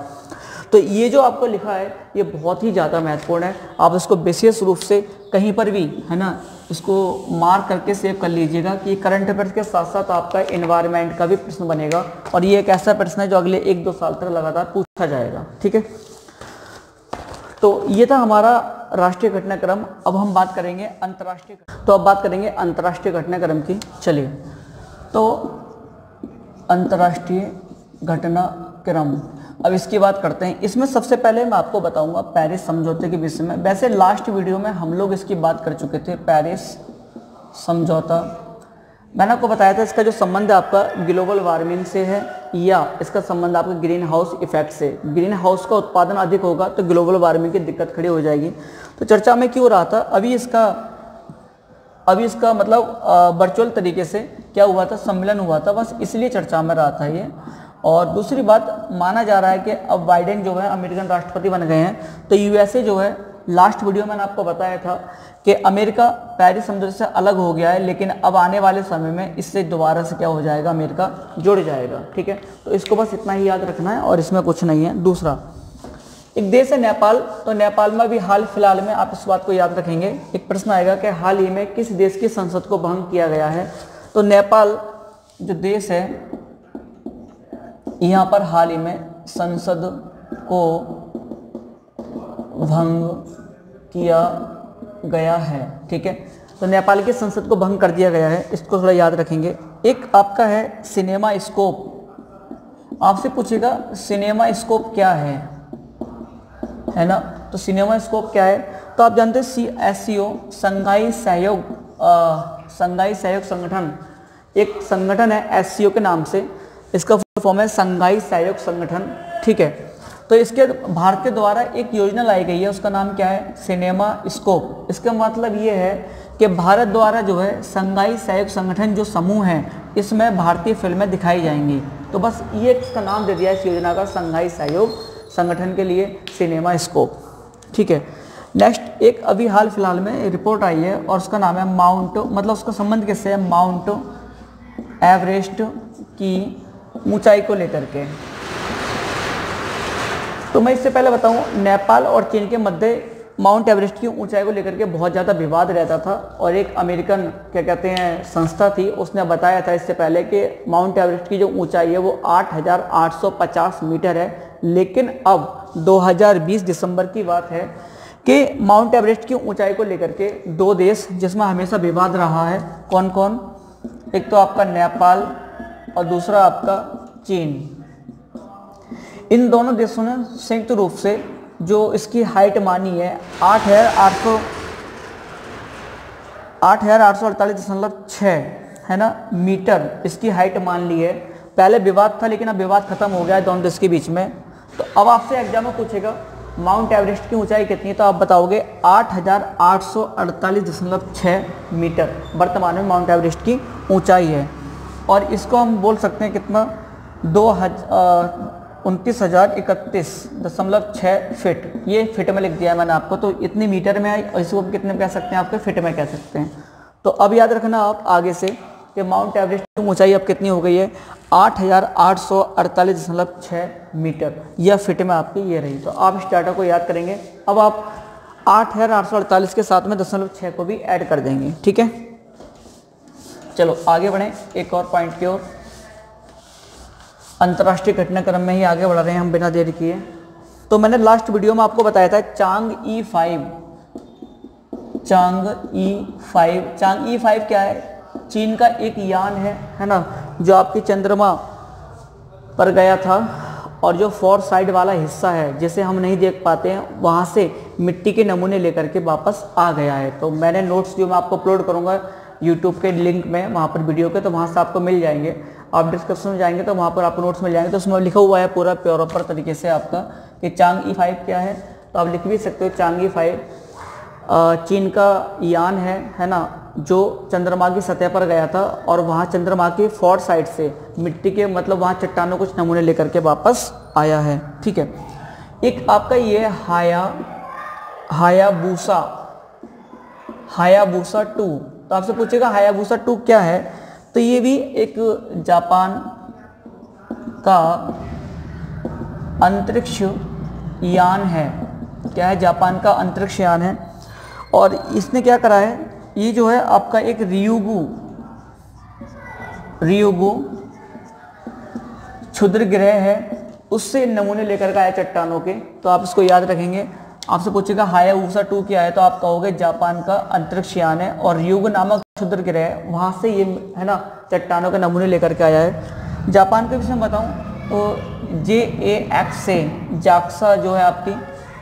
तो ये जो आपको लिखा है ये बहुत ही ज़्यादा महत्वपूर्ण है। आप इसको विशेष रूप से कहीं पर भी है ना इसको मार्क करके सेव कर लीजिएगा कि करंट अफेयर्स के साथ साथ आपका एनवायरनमेंट का भी प्रश्न बनेगा, और ये एक ऐसा प्रश्न है जो अगले 1-2 साल तक लगातार पूछा जाएगा, ठीक है। तो ये था हमारा राष्ट्रीय घटनाक्रम। अब हम बात करेंगे अंतर्राष्ट्रीय, तो अब बात करेंगे अंतर्राष्ट्रीय घटनाक्रम की। चलिए, तो अंतर्राष्ट्रीय घटनाक्रम, अब इसकी बात करते हैं। इसमें सबसे पहले मैं आपको बताऊंगा पेरिस समझौते के विषय में। वैसे लास्ट वीडियो में हम लोग इसकी बात कर चुके थे, पेरिस समझौता। मैंने आपको बताया था इसका जो संबंध है आपका ग्लोबल वार्मिंग से है, या इसका संबंध आपका ग्रीन हाउस इफेक्ट से। ग्रीन हाउस का उत्पादन अधिक होगा तो ग्लोबल वार्मिंग की दिक्कत खड़ी हो जाएगी। तो चर्चा में क्यों रहा था, अभी इसका मतलब वर्चुअल तरीके से क्या हुआ था, सम्मेलन हुआ था, बस इसलिए चर्चा में रहा था ये। और दूसरी बात, माना जा रहा है कि अब बाइडेन जो है अमेरिकन राष्ट्रपति बन गए हैं, तो USA जो है, लास्ट वीडियो मैंने आपको बताया था कि अमेरिका पेरिस समझौते से अलग हो गया है, लेकिन अब आने वाले समय में इससे दोबारा से क्या हो जाएगा, अमेरिका जुड़ जाएगा, ठीक है। तो इसको बस इतना ही याद रखना है और इसमें कुछ नहीं है। दूसरा, एक देश है नेपाल, तो नेपाल में भी हाल फिलहाल में, आप इस बात को याद रखेंगे, एक प्रश्न आएगा कि हाल ही में किस देश की संसद को भंग किया गया है। तो नेपाल जो देश है, यहाँ पर हाल ही में संसद को भंग किया गया है। ठीक है, तो नेपाल की संसद को भंग कर दिया गया है, इसको थोड़ा याद रखेंगे। एक आपका है सिनेमा स्कोप, आपसे पूछेगा सिनेमा स्कोप क्या है ना। तो सिनेमा स्कोप क्या है, तो आप जानते हैं CSCO संघाई सहयोग संगठन, एक संगठन है SCO के नाम से, इसका फुल फॉर्म है संघाई सहयोग संगठन। ठीक है, तो इसके भारत के द्वारा एक योजना लाई गई है, उसका नाम क्या है, सिनेमा स्कोप। इसका मतलब ये है कि भारत द्वारा जो है संघाई सहयोग संगठन जो समूह है, इसमें भारतीय फिल्में दिखाई जाएंगी। तो बस ये इसका नाम दे दिया इस योजना का, संघाई सहयोग संगठन के लिए सिनेमा स्कोप। ठीक है, नेक्स्ट एक अभी हाल फिलहाल में रिपोर्ट आई है और उसका नाम है माउंट, मतलब उसका संबंध किससे है, माउंट एवरेस्ट की ऊंचाई को लेकर के। तो मैं इससे पहले बताऊं, नेपाल और चीन के मध्य माउंट एवरेस्ट की ऊंचाई को लेकर के बहुत ज़्यादा विवाद रहता था, और एक अमेरिकन क्या कहते हैं संस्था थी, उसने बताया था इससे पहले कि माउंट एवरेस्ट की जो ऊंचाई है वो 8,850 मीटर है। लेकिन अब 2020 दिसंबर की बात है कि माउंट एवरेस्ट की ऊंचाई को लेकर के दो देश जिसमें हमेशा विवाद रहा है, कौन कौन, एक तो आपका नेपाल और दूसरा आपका चीन। इन दोनों देशों ने संयुक्त रूप से जो इसकी हाइट मानी है 8,848.6 है ना मीटर, इसकी हाइट मान ली है। पहले विवाद था लेकिन अब विवाद खत्म हो गया है दोनों देश के बीच में। तो अब आपसे एग्जाम में पूछेगा माउंट एवरेस्ट की ऊंचाई कितनी है, तो आप बताओगे 8,848.6 मीटर वर्तमान में माउंट एवरेस्ट की ऊंचाई है। और इसको हम बोल सकते हैं कितना, 29,031.6 फीट, ये फिट में लिख दिया है मैंने आपको। तो इतनी मीटर में है, इसको कितने में कह सकते हैं, आपके फिट में कह सकते हैं। तो अब याद रखना आप आगे से कि माउंट एवरेस्ट की ऊंचाई अब कितनी हो गई है, 8,848.6 मीटर, यह फिट में आपकी ये रही। तो आप इस डाटा को याद करेंगे। अब आप 8,848 के साथ में 0.6 को भी ऐड कर देंगे। ठीक है, चलो आगे बढ़ें एक और पॉइंट की ओर। अंतर्राष्ट्रीय घटनाक्रम में ही आगे बढ़ रहे हैं हम बिना देरी किए। तो मैंने लास्ट वीडियो में आपको बताया था चांग-ई 5 क्या है, चीन का एक यान है ना, जो आपकी चंद्रमा पर गया था, और जो फोर साइड वाला हिस्सा है जिसे हम नहीं देख पाते हैं, वहाँ से मिट्टी के नमूने लेकर के वापस आ गया है। तो मैंने नोट्स जो मैं आपको अपलोड करूँगा यूट्यूब के लिंक में, वहाँ पर वीडियो के, तो वहाँ से आपको मिल जाएंगे। आप डिस्क्रिप्शन में जाएंगे तो वहाँ पर आपको नोट्स मिल जाएंगे। तो उसमें लिखा हुआ है पूरा प्रॉपर तरीके से आपका कि चांग-ई 5 क्या है। तो आप लिख भी सकते हो चांग-ई 5 चीन का यान है ना, जो चंद्रमा की सतह पर गया था और वहाँ चंद्रमा की फोर साइड से मिट्टी के, मतलब वहाँ चट्टानों कुछ नमूने लेकर के वापस आया है। ठीक है, एक आपका ये हायाबुसा 2। तो आपसे पूछेगा हायाबुसा 2 क्या है, तो ये भी एक जापान का अंतरिक्ष यान है। क्या है, जापान का अंतरिक्ष यान है। और इसने क्या करा है, ये जो है आपका एक रियुगु क्षुद्र ग्रह है, उससे नमूने लेकर के आया चट्टानों के। तो आप इसको याद रखेंगे। आपसे पूछेगा हायाबुसा 2 क्या है, तो आप कहोगे जापान का अंतरिक्ष यान है, और रियुगु नामक क्षुद्र ग्रह, वहाँ से ये है ना चट्टानों के नमूने लेकर के आया है। जापान के विषय में बताऊँ तो JAX से जाक्सा जो है आपकी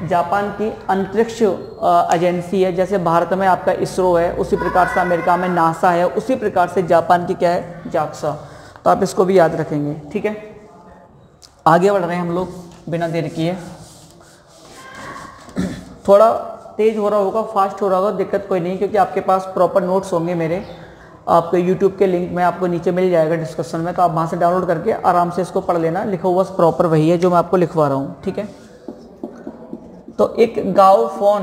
जापान की अंतरिक्ष एजेंसी है। जैसे भारत में आपका इसरो है, उसी प्रकार से अमेरिका में नासा है, उसी प्रकार से जापान की क्या है, जाक्सा। तो आप इसको भी याद रखेंगे। ठीक है, आगे बढ़ रहे हैं हम लोग बिना देर किए। थोड़ा तेज हो रहा होगा, फास्ट हो रहा होगा, दिक्कत कोई नहीं, क्योंकि आपके पास प्रॉपर नोट्स होंगे मेरे। आपके यूट्यूब के लिंक में आपको नीचे मिल जाएगा डिस्क्रिप्शन में, तो आप वहाँ से डाउनलोड करके आराम से इसको पढ़ लेना। लिखा हुआ प्रॉपर वही है जो मैं आपको लिखवा रहा हूँ। ठीक है, तो एक गाओफोन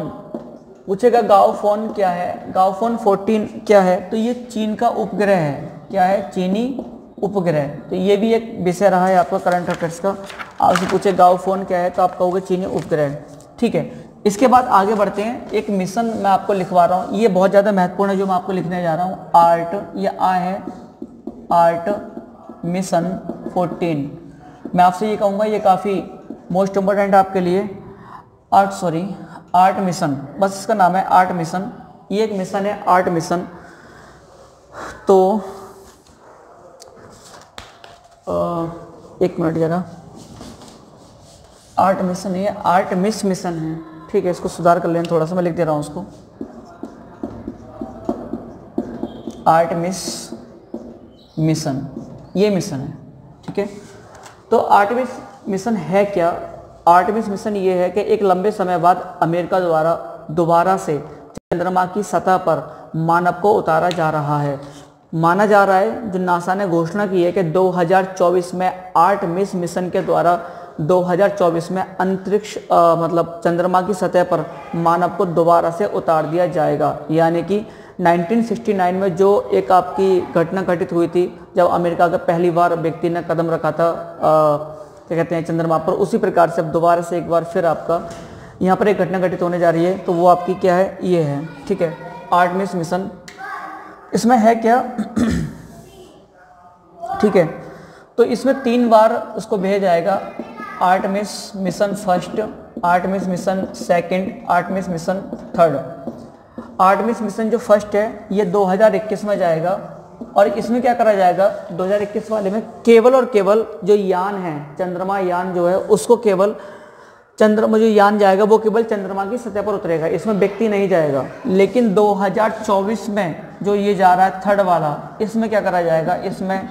पूछेगा, गाओफोन क्या है, गाओफोन 14 क्या है, तो ये चीन का उपग्रह है। क्या है, चीनी उपग्रह। तो ये भी एक विषय रहा है आपका करंट अफेयर्स का। आपसे पूछे गांव फोन क्या है तो आप कहोगे चीनी उपग्रह। ठीक है, इसके बाद आगे बढ़ते हैं। एक मिशन मैं आपको लिखवा रहा हूँ, ये बहुत ज़्यादा महत्वपूर्ण है जो मैं आपको लिखने जा रहा हूँ। आर्ट, ये आ है आर्ट मिशन 14। मैं आपसे ये कहूँगा ये काफ़ी मोस्ट इम्पोर्टेंट है आपके लिए। आर्ट मिशन, बस इसका नाम है आर्ट मिशन। ये एक मिशन है आर्ट मिशन। तो एक मिनट जरा, आर्ट मिशन है, आर्ट मिशन है। ठीक है, इसको सुधार कर लें थोड़ा सा, मैं लिख दे रहा हूँ उसको। आर्ट मिशन, ये मिशन है। ठीक है, तो आर्टमिस मिशन है क्या? आर्टमिस मिशन ये है कि एक लंबे समय बाद अमेरिका द्वारा दोबारा से चंद्रमा की सतह पर मानव को उतारा जा रहा है। माना जा रहा है, जो नासा ने घोषणा की है कि 2024 में आर्टमिस मिशन के द्वारा 2024 में अंतरिक्ष मतलब चंद्रमा की सतह पर मानव को दोबारा से उतार दिया जाएगा। यानी कि 1969 में जो एक आपकी घटना घटित हुई थी जब अमेरिका का पहली बार व्यक्ति ने कदम रखा था क्या कहते हैं चंद्रमा पर, उसी प्रकार से अब दोबारा से एक बार फिर आपका यहाँ पर एक घटना घटित होने जा रही है। तो वो आपकी क्या है, ये है। ठीक है, आर्टमिस मिशन, इसमें है क्या ठीक है, तो इसमें 3 बार उसको भेजा जाएगा। Artemis mission first, Artemis mission second, Artemis mission third. Artemis mission जो फर्स्ट है ये 2021 में जाएगा और इसमें क्या करा जाएगा 2021 वाले में, केवल और केवल जो यान है चंद्रमा यान जो है उसको केवल चंद्रमा जो यान जाएगा वो केवल चंद्रमा की सतह पर उतरेगा, इसमें व्यक्ति नहीं जाएगा। लेकिन 2024 में जो ये जा रहा है थर्ड वाला, इसमें क्या करा जाएगा, इसमें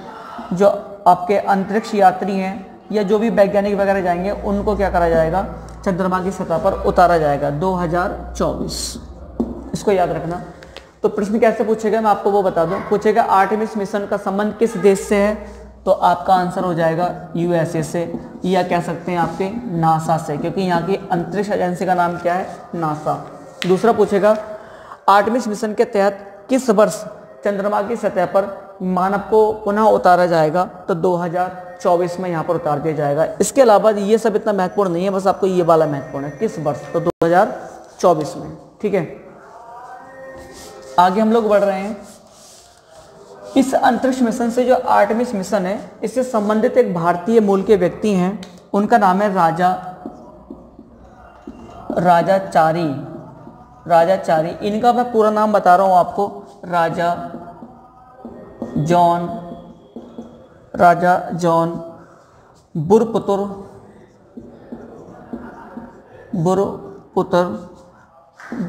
जो आपके अंतरिक्ष यात्री हैं या जो भी वैज्ञानिक वगैरह जाएंगे उनको क्या करा जाएगा, चंद्रमा की सतह पर उतारा जाएगा 2024। इसको याद रखना। तो प्रश्न कैसे पूछेगा मैं आपको वो बता दूं। पूछेगा आर्टेमिस मिशन का संबंध किस देश से है, तो आपका आंसर हो जाएगा यूएसए से, या कह सकते हैं आपके नासा से, क्योंकि यहाँ की अंतरिक्ष एजेंसी का नाम क्या है, नासा। दूसरा पूछेगा आर्टेमिस मिशन के तहत किस वर्ष चंद्रमा की सतह पर मानव को पुनः उतारा जाएगा, तो 2024 में यहाँ पर उतार दिया जाएगा। इसके अलावा ये सब इतना महत्वपूर्ण नहीं है, बस आपको ये वाला महत्वपूर्ण है, किस वर्ष, तो 2024 में। ठीक है, आगे हम लोग बढ़ रहे हैं। इस अंतरिक्ष मिशन से जो आर्टेमिस मिशन है इससे संबंधित एक भारतीय मूल के व्यक्ति हैं, उनका नाम है राजाचारी। इनका मैं पूरा नाम बता रहा हूं आपको, राजा जॉन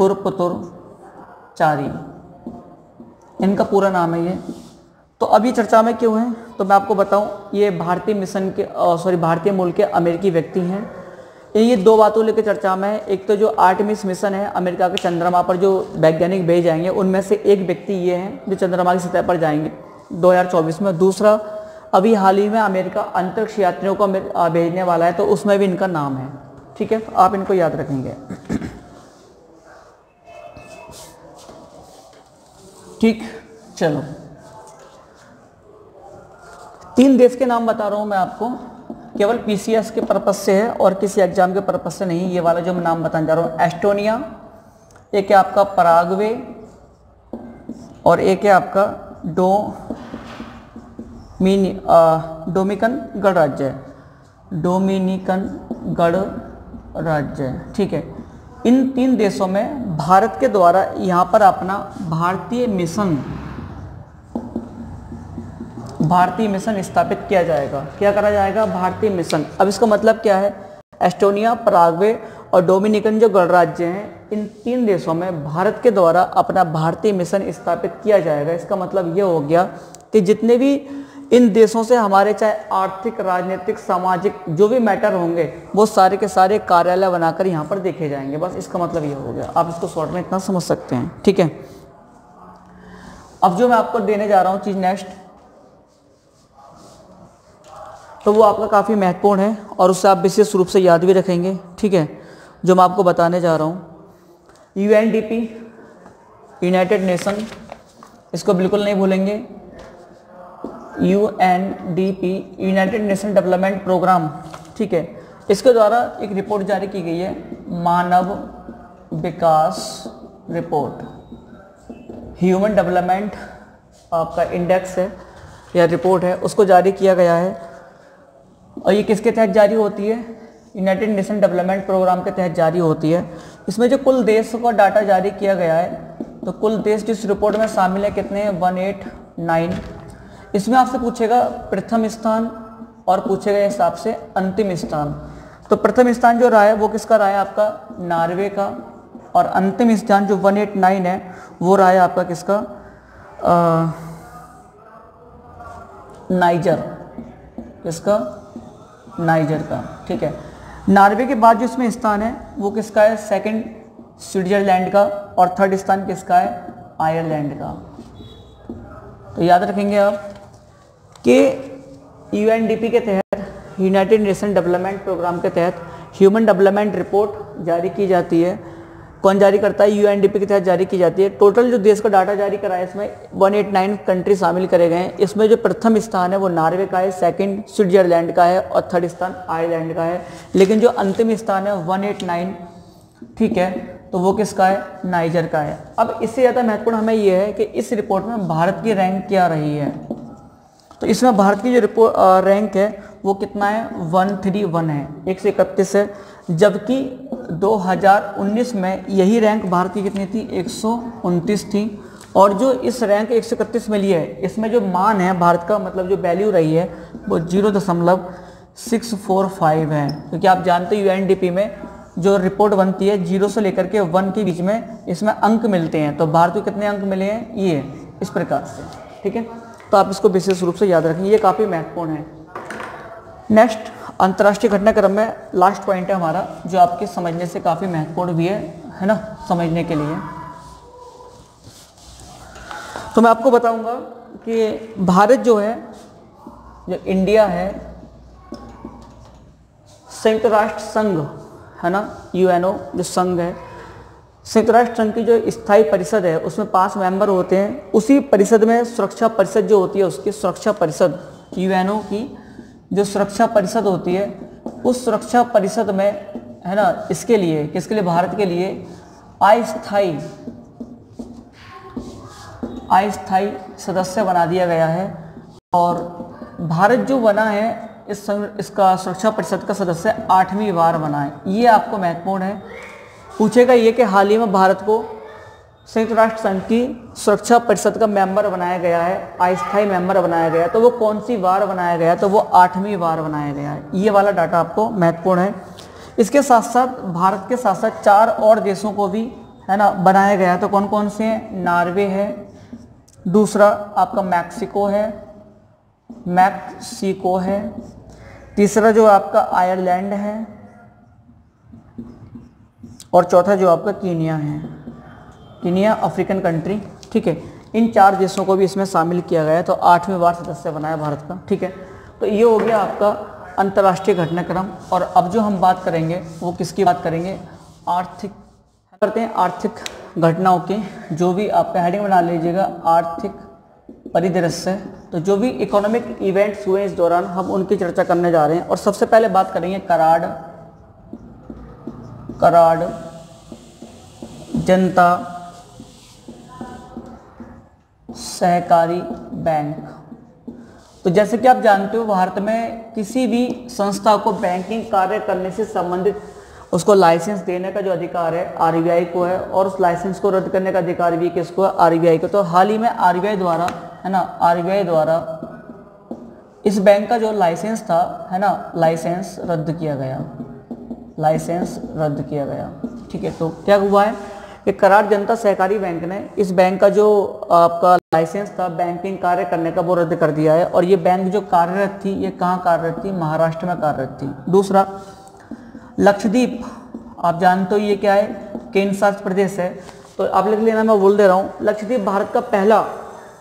बुरपुत्रचारी, इनका पूरा नाम है ये। तो अभी चर्चा में क्यों है, तो मैं आपको बताऊं, ये भारतीय मिशन के भारतीय मूल के अमेरिकी व्यक्ति हैं। ये 2 बातों लेकर चर्चा में है। एक तो जो आर्टेमिस मिशन है अमेरिका के चंद्रमा पर जो वैज्ञानिक भेजे जाएंगे उनमें से एक व्यक्ति ये हैं जो चंद्रमा की सतह पर जाएंगे 2024 में। दूसरा, अभी हाल ही में अमेरिका अंतरिक्ष यात्रियों को भेजने वाला है, तो उसमें भी इनका नाम है। ठीक है, तो आप इनको याद रखेंगे। ठीक, चलो 3 देश के नाम बता रहा हूं मैं आपको, केवल पीसीएस के पर्पस से है और किसी एग्जाम के पर्पस से नहीं। ये वाला जो मैं नाम बताने जा रहा हूँ, एस्टोनिया, एक है आपका पराग्वे और एक है आपका डोमिनिकन गणराज्य। ठीक है, इन 3 देशों में भारत के द्वारा यहाँ पर अपना भारतीय मिशन स्थापित किया जाएगा। क्या करा जाएगा, भारतीय मिशन। अब इसका मतलब क्या है, एस्टोनिया, पराग्वे और डोमिनिकन जो गणराज्य हैं, इन 3 देशों में भारत के द्वारा अपना भारतीय मिशन स्थापित किया जाएगा। इसका मतलब ये हो गया कि जितने भी इन देशों से हमारे चाहे आर्थिक, राजनीतिक, सामाजिक जो भी मैटर होंगे वो सारे के सारे कार्यालय बनाकर यहाँ पर देखे जाएंगे। बस इसका मतलब ये हो गया, आप इसको शॉर्ट में इतना समझ सकते हैं। ठीक है, अब जो मैं आपको देने जा रहा हूँ चीज़ नेक्स्ट, तो वो आपका काफ़ी महत्वपूर्ण है और उससे आप विशेष रूप से याद भी रखेंगे। ठीक है, जो मैं आपको बताने जा रहा हूँ, UNDP, यूनाइटेड नेशन, इसको बिल्कुल नहीं भूलेंगे। UNDP United Nation Development Programme, ठीक है, इसके द्वारा एक रिपोर्ट जारी की गई है, मानव विकास रिपोर्ट, ह्यूमन डेवलपमेंट आपका इंडेक्स है या रिपोर्ट है, उसको जारी किया गया है। और ये किसके तहत जारी होती है? यूनाइटेड नेशन डेवलपमेंट प्रोग्राम के तहत जारी होती है। इसमें जो कुल देश का डाटा जारी किया गया है, तो कुल देश जिस रिपोर्ट में शामिल है कितने हैं? 189। इसमें आपसे पूछेगा प्रथम स्थान और पूछेगा हिसाब से अंतिम स्थान। तो प्रथम स्थान जो रहा है वो किसका रहा है? आपका नॉर्वे का। और अंतिम स्थान जो 189 है वो रहा है आपका किसका? नाइजर। किसका? नाइजर का, ठीक है। नॉर्वे के बाद जो इसमें स्थान है वो किसका है? सेकंड स्विट्जरलैंड का। और थर्ड स्थान किसका है? आयरलैंड का। तो याद रखेंगे आप कि यूएनडीपी के तहत, यूनाइटेड नेशन डेवलपमेंट प्रोग्राम के तहत ह्यूमन डेवलपमेंट रिपोर्ट जारी की जाती है। कौन जारी करता है? यूएनडीपी के तहत जारी की जाती है। टोटल जो देश का डाटा जारी करा है इसमें 189 कंट्री शामिल करे गए हैं। इसमें जो प्रथम स्थान है वो नॉर्वे का है, सेकंड स्विट्जरलैंड का है और थर्ड स्थान आयरलैंड का है। लेकिन जो अंतिम स्थान है 189, ठीक है, तो वो किसका है? नाइजर का है। अब इससे ज़्यादा महत्वपूर्ण हमें ये है कि इस रिपोर्ट में भारत की रैंक क्या रही है। तो इसमें भारत की जो रिपोर्ट रैंक है वो कितना है? 131 है, 131 है। जबकि 2019 में यही रैंक भारत की कितनी थी? 129 थी। और जो इस रैंक 131 मिली है, इसमें जो मान है भारत का, मतलब जो वैल्यू रही है वो 0.645 है। क्योंकि आप जानते हैं यूएनडीपी में जो रिपोर्ट बनती है 0 से लेकर के 1 के बीच में इसमें अंक मिलते हैं। तो भारत को कितने अंक मिले हैं? ये इस प्रकार से, ठीक है। तो आप इसको विशेष रूप से याद रखें, ये काफ़ी महत्वपूर्ण है। नेक्स्ट, अंतर्राष्ट्रीय घटनाक्रम में लास्ट पॉइंट है हमारा, जो आपके समझने से काफ़ी महत्वपूर्ण भी है ना, समझने के लिए। तो मैं आपको बताऊंगा कि भारत जो है, जो इंडिया है, संयुक्त राष्ट्र संघ है ना, यूएनओ जो संघ है, संयुक्त राष्ट्र संघ की जो स्थायी परिषद है उसमें 5 मेंबर होते हैं। उसी परिषद में सुरक्षा परिषद जो होती है, उसकी सुरक्षा परिषद, यूएनओ की जो सुरक्षा परिषद होती है, उस सुरक्षा परिषद में है ना, इसके लिए, किसके लिए? भारत के लिए अस्थायी सदस्य बना दिया गया है। और भारत जो बना है इसका सुरक्षा परिषद का सदस्य 8वीं बार बना है। ये आपको महत्वपूर्ण है। पूछेगा ये कि हाल ही में भारत को संयुक्त राष्ट्र संघ की सुरक्षा परिषद का मेंबर बनाया गया है, अस्थायी मेंबर बनाया गया है, तो वो कौन सी बार बनाया गया है? तो वो 8वीं बार बनाया गया है। ये वाला डाटा आपको महत्वपूर्ण है। इसके साथ साथ भारत के साथ साथ 4 और देशों को भी है ना बनाया गया है। तो कौन कौन से हैं? नॉर्वे है, दूसरा आपका मैक्सिको है, तीसरा जो आपका आयरलैंड है, और चौथा जो आपका कीनिया है, कीनिया अफ्रीकन कंट्री, ठीक है। इन 4 देशों को भी इसमें शामिल किया गया है। तो 8वीं बार सदस्य बनाया भारत का, ठीक है। तो ये हो गया आपका अंतर्राष्ट्रीय घटनाक्रम। और अब जो हम बात करेंगे वो किसकी बात करेंगे? आर्थिक करते हैं, आर्थिक घटनाओं की। जो भी आपका हेडिंग बना लीजिएगा, आर्थिक परिदृश्य। तो जो भी इकोनॉमिक इवेंट्स हुए इस दौरान, हम उनकी चर्चा करने जा रहे हैं। और सबसे पहले बात करेंगे कराड़ जनता सहकारी बैंक। तो जैसे कि आप जानते हो, भारत में किसी भी संस्था को बैंकिंग कार्य करने से संबंधित उसको लाइसेंस देने का जो अधिकार है आरबीआई को है, और उस लाइसेंस को रद्द करने का अधिकार भी किसको है? आरबीआई को। तो हाल ही में आरबीआई द्वारा है ना, आरबीआई द्वारा इस बैंक का जो लाइसेंस था है ना, लाइसेंस रद्द किया गया, ठीक है। तो क्या हुआ है कि कराड़ जनता सहकारी बैंक ने इस बैंक का जो आपका लाइसेंस था बैंकिंग कार्य करने का, वो रद्द कर दिया है। और ये बैंक जो कार्यरत थी, ये कहाँ कार्यरत थी? महाराष्ट्र में कार्यरत थी। दूसरा, लक्षद्वीप, आप जानते हो ये क्या है? केंद्र शासित प्रदेश है। तो आप लिख लेना, मैं बोल दे रहा हूँ। लक्षद्वीप भारत का पहला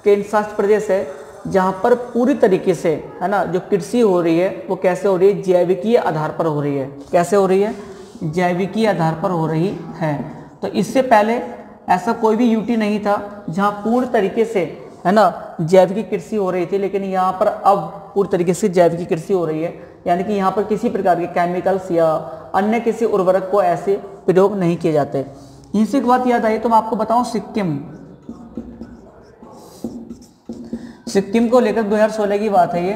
केंद्र शासित प्रदेश है जहाँ पर पूरी तरीके से है ना जो कृषि हो रही है वो कैसे हो रही है? जैविकीय आधार पर हो रही है। कैसे हो रही है? जैविकीय आधार पर हो रही है। तो इससे पहले ऐसा कोई भी यूटी नहीं था जहाँ पूर्ण तरीके से है ना, जैविक कृषि हो रही थी, लेकिन यहाँ पर अब पूरी तरीके से जैविक कृषि हो रही है, यानी कि यहाँ पर किसी प्रकार के केमिकल्स या अन्य किसी उर्वरक को ऐसे प्रयोग नहीं किए जाते। यहीं से एक बात याद आई तो मैं आपको बताऊं, सिक्किम को लेकर 2016 की बात है ये।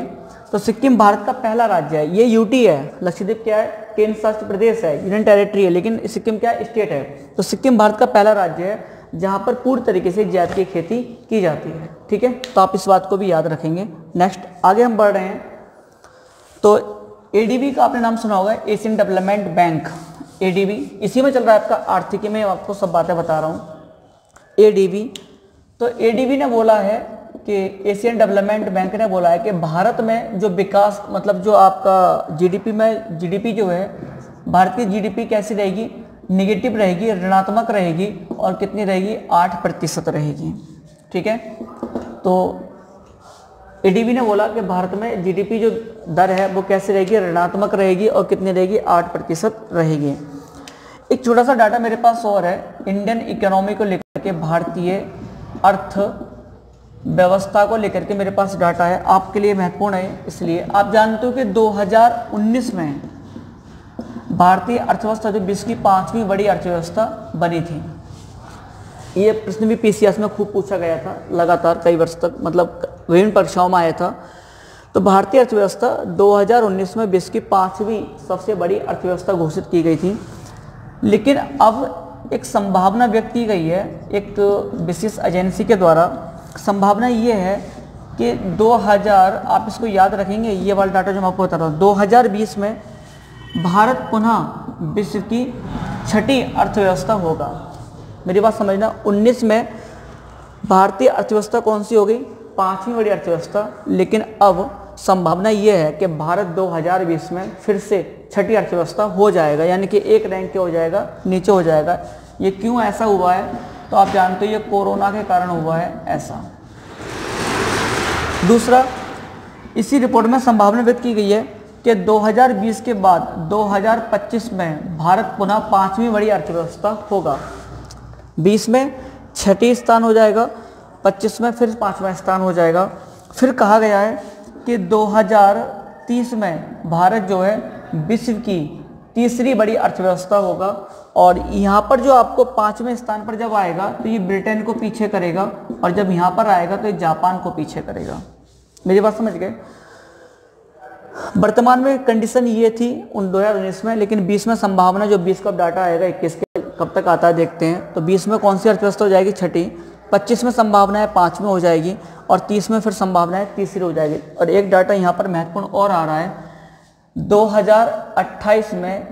तो सिक्किम भारत का पहला राज्य है, ये यूटी है, लक्षद्वीप क्या है, केंद्र शासित प्रदेश है, यूनियन टेरिटरी है, लेकिन सिक्किम क्या है, स्टेट है। तो सिक्किम भारत का पहला राज्य है जहां पर पूरी तरीके से जैविक खेती की जाती है। ठीक है, तो आप इस बात को भी याद रखेंगे। नेक्स्ट आगे हम बढ़ रहे हैं। तो एडीबी का आपने नाम सुना होगा, एशियन डेवलपमेंट बैंक, एडीबी, इसी में चल रहा है आपका आर्थिकी में, आपको सब बातें बता रहा हूँ। एडीबी, तो एडीबी ने बोला है कि एशियन डेवलपमेंट बैंक ने बोला है कि भारत में जो विकास, मतलब जो आपका जीडीपी जो है, भारत की जीडीपी कैसी रहेगी, निगेटिव रहेगी, ऋणात्मक रहेगी, और कितनी रहेगी, 8% रहेगी। ठीक है, तो एडीबी ने बोला कि भारत में जीडीपी जो दर है वो कैसे रहेगी, ऋणात्मक रहेगी, और कितनी रहेगी, 8% रहेगी। एक छोटा सा डाटा मेरे पास और है, इंडियन इकोनॉमी को लेकर के, भारतीय अर्थ व्यवस्था को लेकर के मेरे पास डाटा है, आपके लिए महत्वपूर्ण है। इसलिए आप जानते हो कि 2019 में भारतीय अर्थव्यवस्था जो विश्व की 5वीं बड़ी अर्थव्यवस्था बनी थी। ये प्रश्न भी पीसीएस में खूब पूछा गया था लगातार कई वर्ष तक, मतलब विभिन्न परीक्षाओं में आया था। तो भारतीय अर्थव्यवस्था 2019 में विश्व की 5वीं सबसे बड़ी अर्थव्यवस्था घोषित की गई थी। लेकिन अब एक संभावना व्यक्त की गई है एक विशेष एजेंसी के द्वारा। संभावना ये है कि 2000, आप इसको याद रखेंगे, ये वाला डाटा जो मैं आपको बता रहा हूँ, 2020 में भारत पुनः विश्व की 6ठी अर्थव्यवस्था होगा। मेरी बात समझना, 19 में भारतीय अर्थव्यवस्था कौन सी हो गई, 5वीं बड़ी अर्थव्यवस्था, लेकिन अब संभावना ये है कि भारत 2020 में फिर से 6ठी अर्थव्यवस्था हो जाएगा, यानी कि एक रैंक के हो जाएगा, नीचे हो जाएगा। ये क्यों ऐसा हुआ है, तो आप जानते हो ये कोरोना के कारण हुआ है ऐसा। दूसरा, इसी रिपोर्ट में संभावना व्यक्त की गई है कि 2020 के बाद 2025 में भारत पुनः 5वीं बड़ी अर्थव्यवस्था होगा। 20 में 6ठी स्थान हो जाएगा, 25 में फिर 5वां स्थान हो जाएगा। फिर कहा गया है कि 2030 में भारत जो है विश्व की 3री बड़ी अर्थव्यवस्था होगा, और यहाँ पर जो आपको 5वें स्थान पर जब आएगा तो ये ब्रिटेन को पीछे करेगा, और जब यहाँ पर आएगा तो ये जापान को पीछे करेगा। मेरी बात समझ गए। वर्तमान में कंडीशन ये थी उन 2019 में, लेकिन 20 में संभावना, जो 20 का डाटा आएगा, 21 के कब तक आता है देखते हैं। तो 20 में कौन सी अर्थव्यवस्था हो जाएगी, 6ठी। 25 में संभावना है 5वीं हो जाएगी, और 30 में फिर संभावना है 3री हो जाएगी। और एक डाटा यहाँ पर महत्वपूर्ण और आ रहा है, 2028 में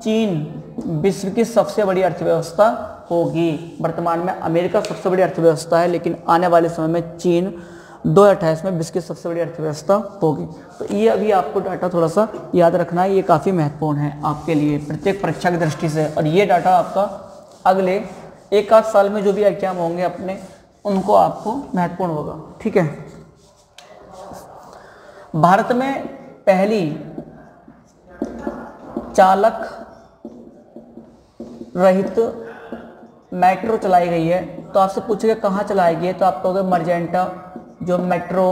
चीन विश्व की सबसे बड़ी अर्थव्यवस्था होगी। वर्तमान में अमेरिका सबसे बड़ी अर्थव्यवस्था है, लेकिन आने वाले समय में चीन 2028 में विश्व की सबसे बड़ी अर्थव्यवस्था होगी। तो ये अभी आपको डाटा थोड़ा सा याद रखना है, ये काफ़ी महत्वपूर्ण है आपके लिए प्रत्येक परीक्षा की दृष्टि से। और ये डाटा आपका अगले 1 आध साल में जो भी एग्जाम होंगे अपने, उनको आपको महत्वपूर्ण होगा। ठीक है, भारत में पहली चालक रहित मेट्रो चलाई गई है। तो आपसे पूछेगा कहाँ चलाई गई है, तो आप कहोगे मर्जेंटा जो मेट्रो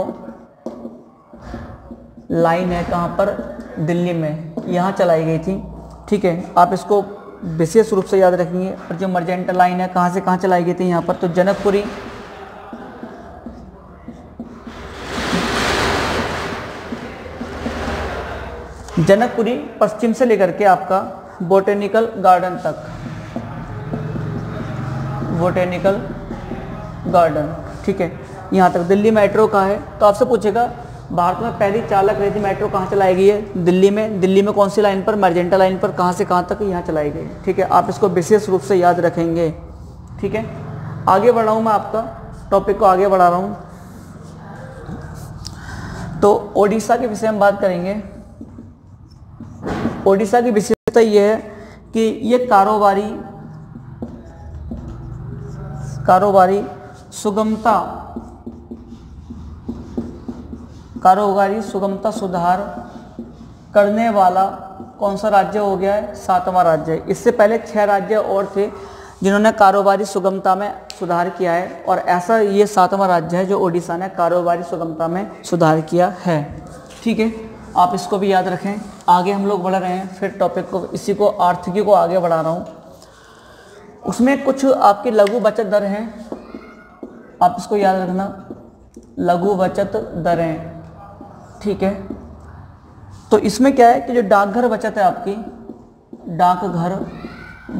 लाइन है, कहाँ पर, दिल्ली में, यहाँ चलाई गई थी। ठीक है, आप इसको विशेष रूप से याद रखेंगे। और जो मर्जेंटा लाइन है कहाँ से कहाँ चलाई गई थी, यहाँ पर, तो जनकपुरी पश्चिम से लेकर के आपका बोटेनिकल गार्डन तक, बोटेनिकल गार्डन, ठीक है, यहाँ तक दिल्ली मेट्रो का है। तो आपसे पूछेगा भारत में पहली चालक रहित मेट्रो कहाँ चलाई गई है, दिल्ली में। दिल्ली में कौन सी लाइन पर, मर्जेंटा लाइन पर, कहाँ से कहाँ तक, यहाँ चलाई गई। ठीक है, आप इसको विशेष रूप से याद रखेंगे। ठीक है, आगे बढ़ रहा हूँ मैं, आपका टॉपिक को आगे बढ़ा रहा हूँ। तो ओडिशा के विषय में बात करेंगे। ओडिशा की विशेषता ये है कि ये कारोबारी सुगमता सुधार करने वाला कौन सा राज्य हो गया है, 7वां राज्य है। इससे पहले 6 राज्य और थे जिन्होंने कारोबारी सुगमता में सुधार किया है, और ऐसा ये 7वां राज्य है जो ओडिशा ने कारोबारी सुगमता में सुधार किया है। ठीक है, आप इसको भी याद रखें। आगे हम लोग बढ़ रहे हैं, फिर टॉपिक को, इसी को आर्थिकी को आगे बढ़ा रहा हूँ। उसमें कुछ आपकी लघु बचत दर हैं, आप इसको याद रखना, लघु बचत दरें। ठीक है, तो इसमें क्या है कि जो डाकघर बचत है आपकी, डाकघर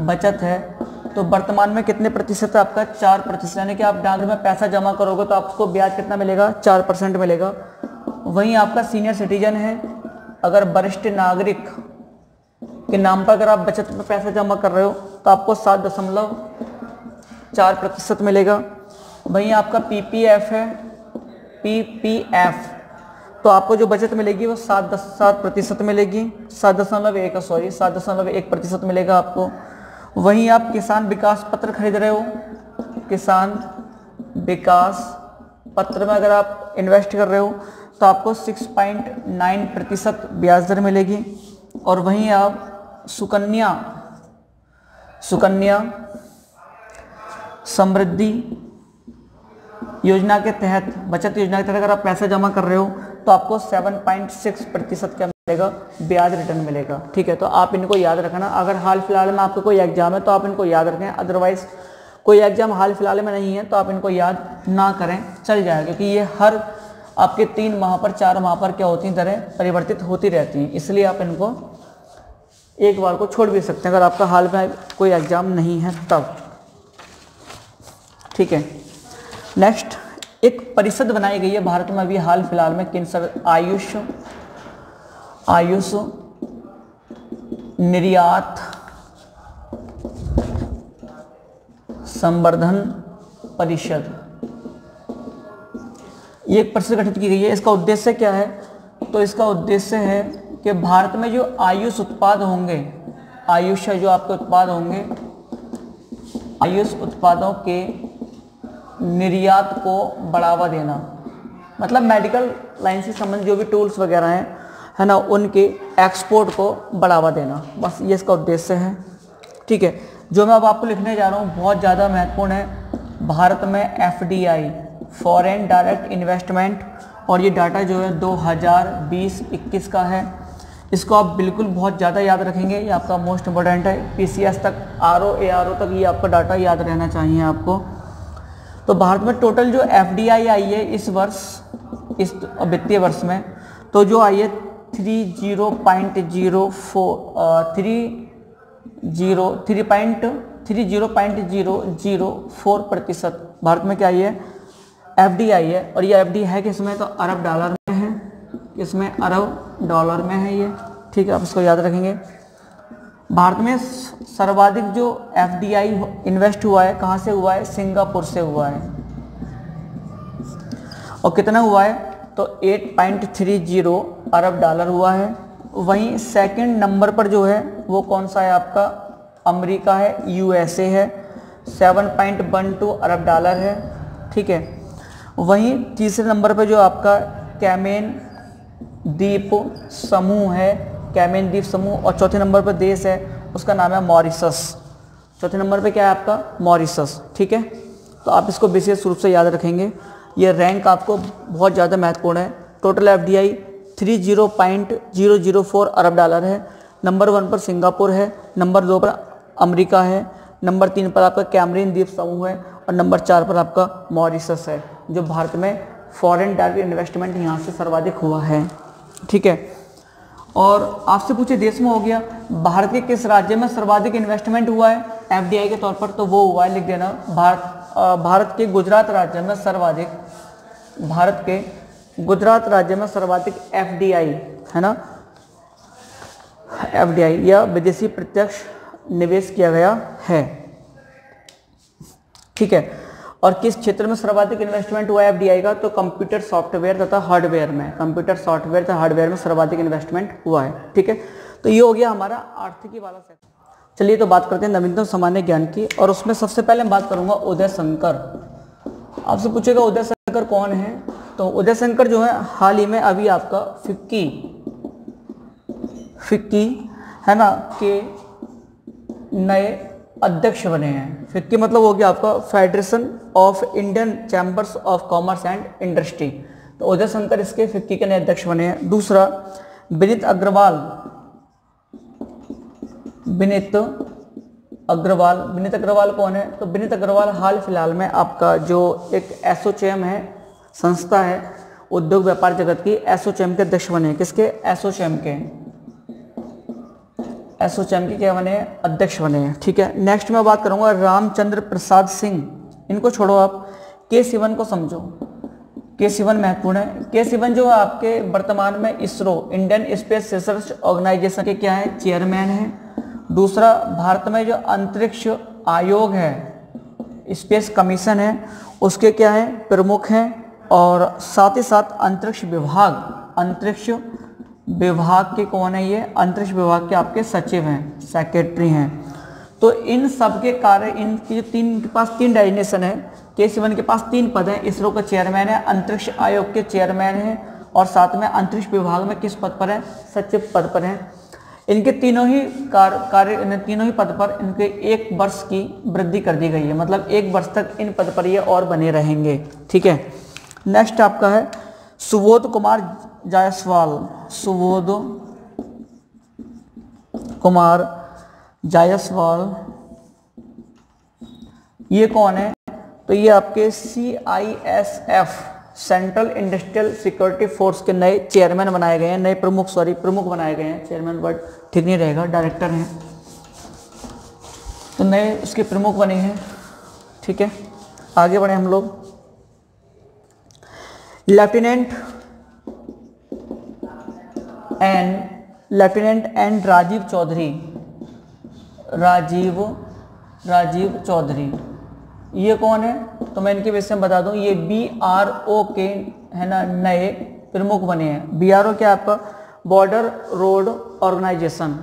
बचत है, तो वर्तमान में कितने प्रतिशत है आपका? 4%। यानी कि आप डाकघर में पैसा जमा करोगे तो आपको ब्याज कितना मिलेगा? 4% मिलेगा। वहीं आपका सीनियर सिटीजन है, अगर वरिष्ठ नागरिक के नाम पर अगर आप बचत में पैसा जमा कर रहे हो तो आपको 7.4% मिलेगा। वहीं आपका पीपीएफ है, पीपीएफ, तो आपको जो बचत मिलेगी वो 7% मिलेगी, 7.1% मिलेगा आपको। वहीं आप किसान विकास पत्र खरीद रहे हो, किसान विकास पत्र में अगर आप इन्वेस्ट कर रहे हो तो आपको 6.9% ब्याज दर मिलेगी। और वहीं आप सुकन्या समृद्धि योजना के तहत, बचत योजना के तहत अगर आप पैसा जमा कर रहे हो तो आपको 7.6% क्या मिलेगा? ब्याज रिटर्न मिलेगा। ठीक है, तो आप इनको याद रखना। अगर हाल फिलहाल में आपका कोई एग्जाम है तो आप इनको याद रखें, अदरवाइज कोई एग्जाम हाल फिलहाल में नहीं है तो आप इनको याद ना करें, चल जाएगा, क्योंकि ये हर आपके 3 माह पर 4 माह पर क्या होती हैं, दरें परिवर्तित होती रहती हैं, इसलिए आप इनको एक बार को छोड़ भी सकते हैं अगर आपका हाल में कोई एग्जाम नहीं है तब। ठीक है, नेक्स्ट, एक परिषद बनाई गई है भारत में अभी हाल फिलहाल में, किन सब? आयुष निर्यात संवर्धन परिषद, ये एक परिषद गठित की गई है। इसका उद्देश्य क्या है? तो इसका उद्देश्य है कि भारत में जो आयुष उत्पाद होंगे, आयुष है जो आपके उत्पाद होंगे, आयुष उत्पादों के निर्यात को बढ़ावा देना, मतलब मेडिकल लाइन से संबंधित जो भी टूल्स वगैरह हैं, है ना, उनके एक्सपोर्ट को बढ़ावा देना, बस ये इसका उद्देश्य है। ठीक है, जो मैं अब आपको लिखने जा रहा हूँ बहुत ज़्यादा महत्वपूर्ण है। भारत में एफडीआई, फॉरेन डायरेक्ट इन्वेस्टमेंट, और ये डाटा जो है 2020-21 का है। इसको आप बिल्कुल बहुत ज़्यादा याद रखेंगे, ये आपका मोस्ट इम्पोर्टेंट है। पीसीएस तक, आरओ एआरओ तक ये आपका डाटा याद रहना चाहिए आपको। तो भारत में टोटल जो एफडीआई आई है इस वर्ष, इस वित्तीय वर्ष में, तो जो आई है 30.004% भारत में क्या आई है? एफडीआई है। और ये एफडीआई है किसमें? तो अरब डॉलर में है, इसमें अरब डॉलर में है ये। ठीक है, आप इसको याद रखेंगे। भारत में सर्वाधिक जो एफडीआई इन्वेस्ट हुआ है कहाँ से हुआ है? सिंगापुर से हुआ है। और कितना हुआ है? तो 8.30 अरब डॉलर हुआ है। वहीं सेकंड नंबर पर जो है वो कौन सा है आपका? अमेरिका है, यूएसए है, 7.12 अरब डॉलर है। ठीक है, वहीं तीसरे नंबर पर जो आपका कैमेन द्वीप समूह है, कैमेन द्वीप समूह, और चौथे नंबर पर देश है उसका नाम है मॉरिशस। चौथे नंबर पे क्या है आपका? मॉरिशस। ठीक है, तो आप इसको विशेष रूप से याद रखेंगे, ये रैंक आपको बहुत ज़्यादा महत्वपूर्ण है। टोटल एफडीआई 30.004 अरब डॉलर है। नंबर 1 पर सिंगापुर है, नंबर 2 पर अमेरिका है, नंबर 3 पर आपका कैमरिन द्वीप समूह है, और नंबर 4 पर आपका मॉरिशस है, जो भारत में फॉरेन डायरेक्ट इन्वेस्टमेंट यहाँ से सर्वाधिक हुआ है। ठीक है, और आपसे पूछे देश में हो गया, भारत के किस राज्य में सर्वाधिक इन्वेस्टमेंट हुआ है एफडीआई के तौर पर? तो वो हुआ है, लिख देना, भारत के गुजरात राज्य में सर्वाधिक, भारत के गुजरात राज्य में सर्वाधिक एफडीआई, है ना, एफडीआई या विदेशी प्रत्यक्ष निवेश किया गया है। ठीक है, और किस क्षेत्र में सर्वाधिक इन्वेस्टमेंट हुआ है एफडीआई का? तो कंप्यूटर सॉफ्टवेयर तथा हार्डवेयर में, कंप्यूटर सॉफ्टवेयर तथा हार्डवेयर में सर्वाधिक इन्वेस्टमेंट हुआ है। ठीक है, तो ये हो गया हमारा आर्थिकी वाला सेक्शन। चलिए तो बात करते हैं नवीनतम सामान्य ज्ञान की, और उसमें सबसे पहले मैं बात करूंगा उदय शंकर। आपसे पूछेगा उदय शंकर कौन है? तो उदय शंकर जो है हाल ही में अभी आपका फिक्की है ना के नए अध्यक्ष बने हैं। फिक्की मतलब हो गया आपका federation of Indian chambers of commerce and industry. तो उदय शंकर इसके फिक्की के नए अध्यक्ष बने हैं। दूसरा विनीत अग्रवाल, विनीत अग्रवाल कौन है? तो विनीत अग्रवाल हाल फिलहाल में आपका जो एक एसोचैम है, संस्था है उद्योग व्यापार जगत की, एसोचैम के अध्यक्ष बने हैं। किसके? एसोचैम के क्या बने हैं? अध्यक्ष बने हैं। ठीक है, नेक्स्ट मैं बात करूंगा रामचंद्र प्रसाद सिंह। इनको छोड़ो, आप के सिवन को समझो। के सिवन महत्वपूर्ण है। के सिवन जो है आपके वर्तमान में ISRO, Indian Space Research Organisation के क्या है? चेयरमैन है। दूसरा भारत में जो अंतरिक्ष आयोग है, स्पेस कमीशन है, उसके क्या है? प्रमुख हैं। और साथ ही साथ अंतरिक्ष विभाग के कौन है? ये अंतरिक्ष विभाग के आपके सचिव हैं, सेक्रेटरी हैं। तो इन सब के कार्य, इनके इनके पास 3 डेजिग्नेशन है। के सिवन के पास 3 पद हैं। इसरो का चेयरमैन है, अंतरिक्ष आयोग के चेयरमैन हैं, और साथ में अंतरिक्ष विभाग में किस पद पर है? सचिव पद पर हैं। इनके तीनों ही तीनों ही पद पर इनके 1 वर्ष की वृद्धि कर दी गई है। मतलब 1 वर्ष तक इन पद पर ये और बने रहेंगे। ठीक है, नेक्स्ट आपका है सुबोध कुमार जायसवाल। सुबोध कुमार जायसवाल, ये कौन है? तो ये आपके CISF central industrial security force के नए चेयरमैन बनाए गए हैं, नए प्रमुख बनाए गए हैं। चेयरमैन वर्ड ठीक नहीं रहेगा, डायरेक्टर हैं, तो नए उसके प्रमुख बने हैं। ठीक है, आगे बढ़े हम लोग। लेफ्टिनेंट एंड राजीव चौधरी, ये कौन है? तो मैं इनके विषय में बता दूं, ये BRO के है ना नए प्रमुख बने हैं। BRO क्या आपका? बॉर्डर रोड ऑर्गेनाइजेशन,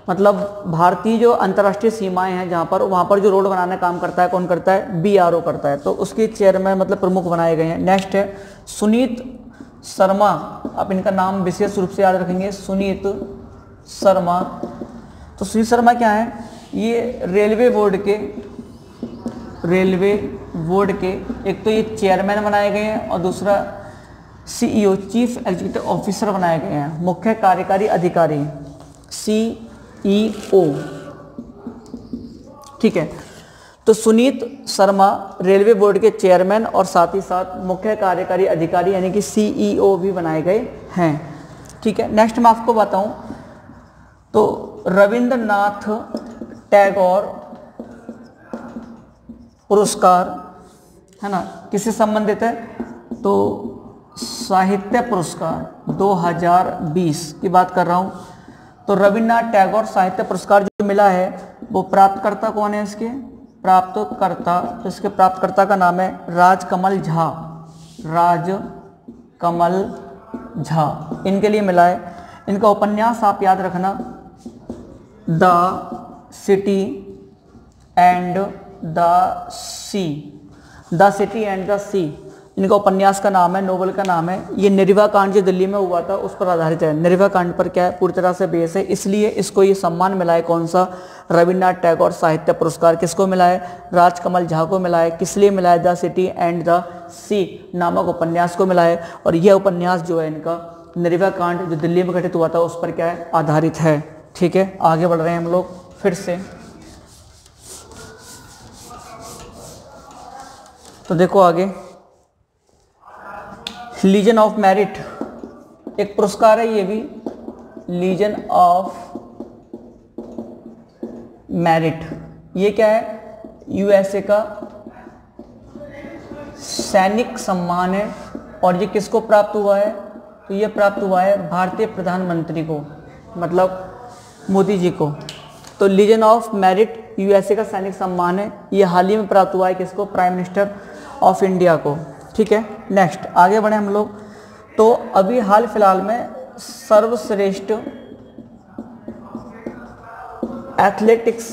मतलब भारतीय जो अंतर्राष्ट्रीय सीमाएं हैं जहाँ पर, वहाँ पर जो रोड बनाने का काम करता है, कौन करता है? BRO करता है। तो उसके चेयरमैन मतलब प्रमुख बनाए गए हैं। नेक्स्ट है सुनीत शर्मा। आप इनका नाम विशेष रूप से याद रखेंगे, सुनीत शर्मा। तो सुनीत शर्मा क्या है? ये रेलवे बोर्ड के एक तो ये चेयरमैन बनाए गए हैं, और दूसरा CEO चीफ एग्जीक्यूटिव ऑफिसर बनाए गए हैं, मुख्य कार्यकारी अधिकारी, CEO। ठीक है, तो सुनीत शर्मा रेलवे बोर्ड के चेयरमैन और साथ ही साथ मुख्य कार्यकारी अधिकारी यानी कि CEO भी बनाए गए हैं। ठीक है, नेक्स्ट मैं आपको बताऊं तो रविंद्रनाथ टैगोर पुरस्कार है ना, किससे संबंधित है? तो साहित्य पुरस्कार 2020 की बात कर रहा हूँ। तो रविन्द्रनाथ टैगोर साहित्य पुरस्कार जो मिला है, वो प्राप्तकर्ता कौन है? इसके प्राप्तकर्ता का नाम है राजकमल झा। इनके लिए मिला है। इनका उपन्यास आप याद रखना, द सिटी एंड द सी। इनका उपन्यास का नाम है, नोवेल का नाम है। ये निरवा कांड जो दिल्ली में हुआ था उस पर आधारित है। निरवा कांड पर क्या है? पूरी तरह से बेस है, इसलिए इसको ये सम्मान मिला है। कौन सा? रविन्द्रनाथ टैगोर साहित्य पुरस्कार। किसको मिला है? राजकमल झा को मिला है। किस लिए मिला है? द सिटी एंड द सी नामक उपन्यास को मिला है। और यह उपन्यास जो है इनका निरवा कांड जो दिल्ली में घटित हुआ था उस पर क्या है? आधारित है। ठीक है, आगे बढ़ रहे हैं हम लोग फिर से। तो देखो आगे, लीजन ऑफ मेरिट एक पुरस्कार है, ये भी लीजन ऑफ मेरिट। ये क्या है? USA का सैनिक सम्मान है। और ये किसको प्राप्त हुआ है? तो ये प्राप्त हुआ है भारतीय प्रधानमंत्री को, मतलब मोदी जी को। तो लीजन ऑफ मेरिट USA का सैनिक सम्मान है, ये हाल ही में प्राप्त हुआ है। किसको? प्राइम मिनिस्टर ऑफ इंडिया को। ठीक है, नेक्स्ट आगे बढ़े हम लोग। तो अभी हाल फिलहाल में सर्वश्रेष्ठ एथलेटिक्स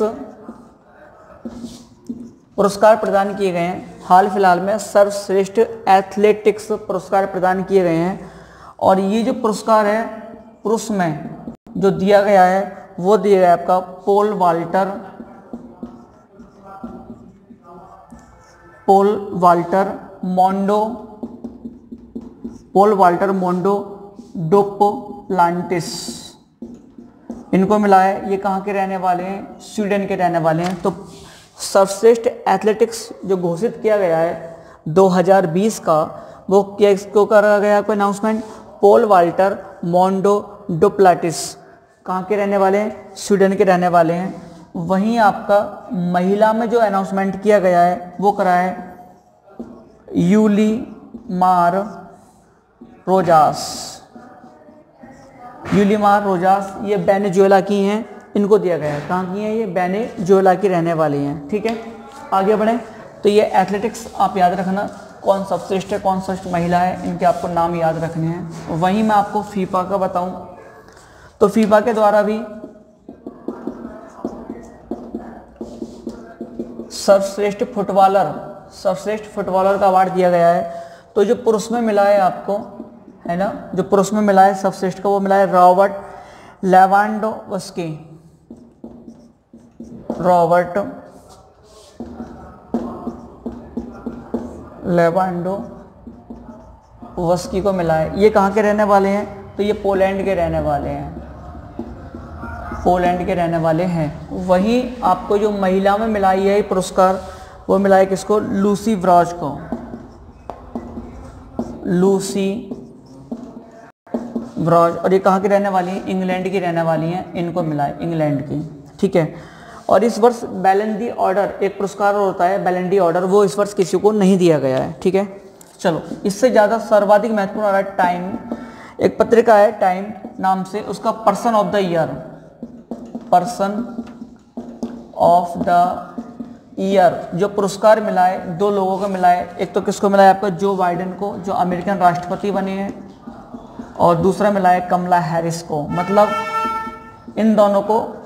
पुरस्कार प्रदान किए गए हैं। हाल फिलहाल में सर्वश्रेष्ठ एथलेटिक्स पुरस्कार प्रदान किए गए हैं। और ये जो पुरस्कार है पुरुष में जो दिया गया है वो दिया गया आपका पोल वाल्टर मोंडो डुप्लांटिस, इनको मिला है। ये कहाँ के रहने वाले हैं? स्वीडन के रहने वाले हैं। तो सर्वश्रेष्ठ एथलेटिक्स जो घोषित किया गया है 2020 का, वो क्या इसको करा गया आपको अनाउंसमेंट? पोल वाल्टर मोंडो डुप्लांटिस कहाँ के रहने वाले हैं? स्वीडन के रहने वाले हैं। वहीं आपका महिला में जो अनाउंसमेंट किया गया है वो करा है यूलीमार रोजास, ये वेनेजुएला की हैं, इनको दिया गया है। कहाँ की हैं ये? वेनेजुएला की रहने वाली हैं। ठीक है, आगे बढ़ें। तो ये एथलेटिक्स आप याद रखना, कौन सर्वश्रेष्ठ है, कौन सर्वश्रेष्ठ महिला है, इनके आपको नाम याद रखने हैं। वहीं मैं आपको फीफा का बताऊं तो फीफा के द्वारा भी सर्वश्रेष्ठ फुटबॉलर का अवार्ड दिया गया है। तो जो पुरुष में मिला है आपको, है ना, जो पुरुष में मिला है सर्वश्रेष्ठ को, वो मिला है रॉबर्ट लेवांडोव्स्की को मिला है। ये कहाँ के रहने वाले हैं? तो ये पोलैंड के रहने वाले हैं। वहीं आपको जो महिला में मिला है पुरस्कार, वो मिला है किसको? लूसी ब्रॉज को। और ये कहाँ की रहने वाली हैं? इंग्लैंड की रहने वाली हैं, इनको मिला है इंग्लैंड की। ठीक है, और इस वर्ष बैलन डी ऑर्डर एक पुरस्कार होता है, बैलन डी ऑर्डर, वो इस वर्ष किसी को नहीं दिया गया है। ठीक है, चलो इससे ज़्यादा सर्वाधिक महत्वपूर्ण आ रहा है टाइम। एक पत्रिका है टाइम नाम से, उसका पर्सन ऑफ द ईयर जो पुरस्कार मिला है, दो लोगों को मिला है। एक तो किसको मिला है आपका? जो बाइडेन को, जो अमेरिकन राष्ट्रपति बने हैं, और दूसरा मिला है कमला हैरिस को। मतलब इन दोनों को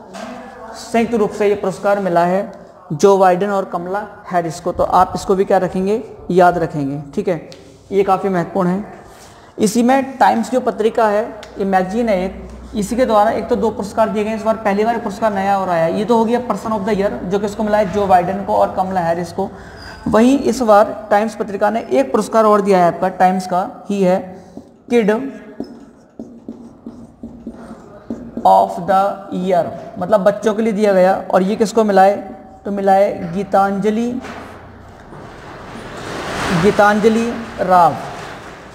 संयुक्त रूप से ये पुरस्कार मिला है, जो बाइडेन और कमला हैरिस को। तो आप इसको भी क्या रखेंगे? याद रखेंगे। ठीक है, ये काफ़ी महत्वपूर्ण है। इसी में टाइम्स जो पत्रिका है, ये मैगजीन है एक, इसी के द्वारा एक तो दो पुरस्कार दिए गए। इस बार पहली बार पुरस्कार नया और आया। ये तो हो गया पर्सन ऑफ द ईयर, जो किसको मिला है? जो बाइडेन को और कमला हैरिस को। वहीं इस बार टाइम्स पत्रिका ने एक पुरस्कार और दिया है आपका, टाइम्स का ही है, किड ऑफ द ईयर, मतलब बच्चों के लिए दिया गया। और ये किसको मिला है? तो मिला है गीतांजलि राव।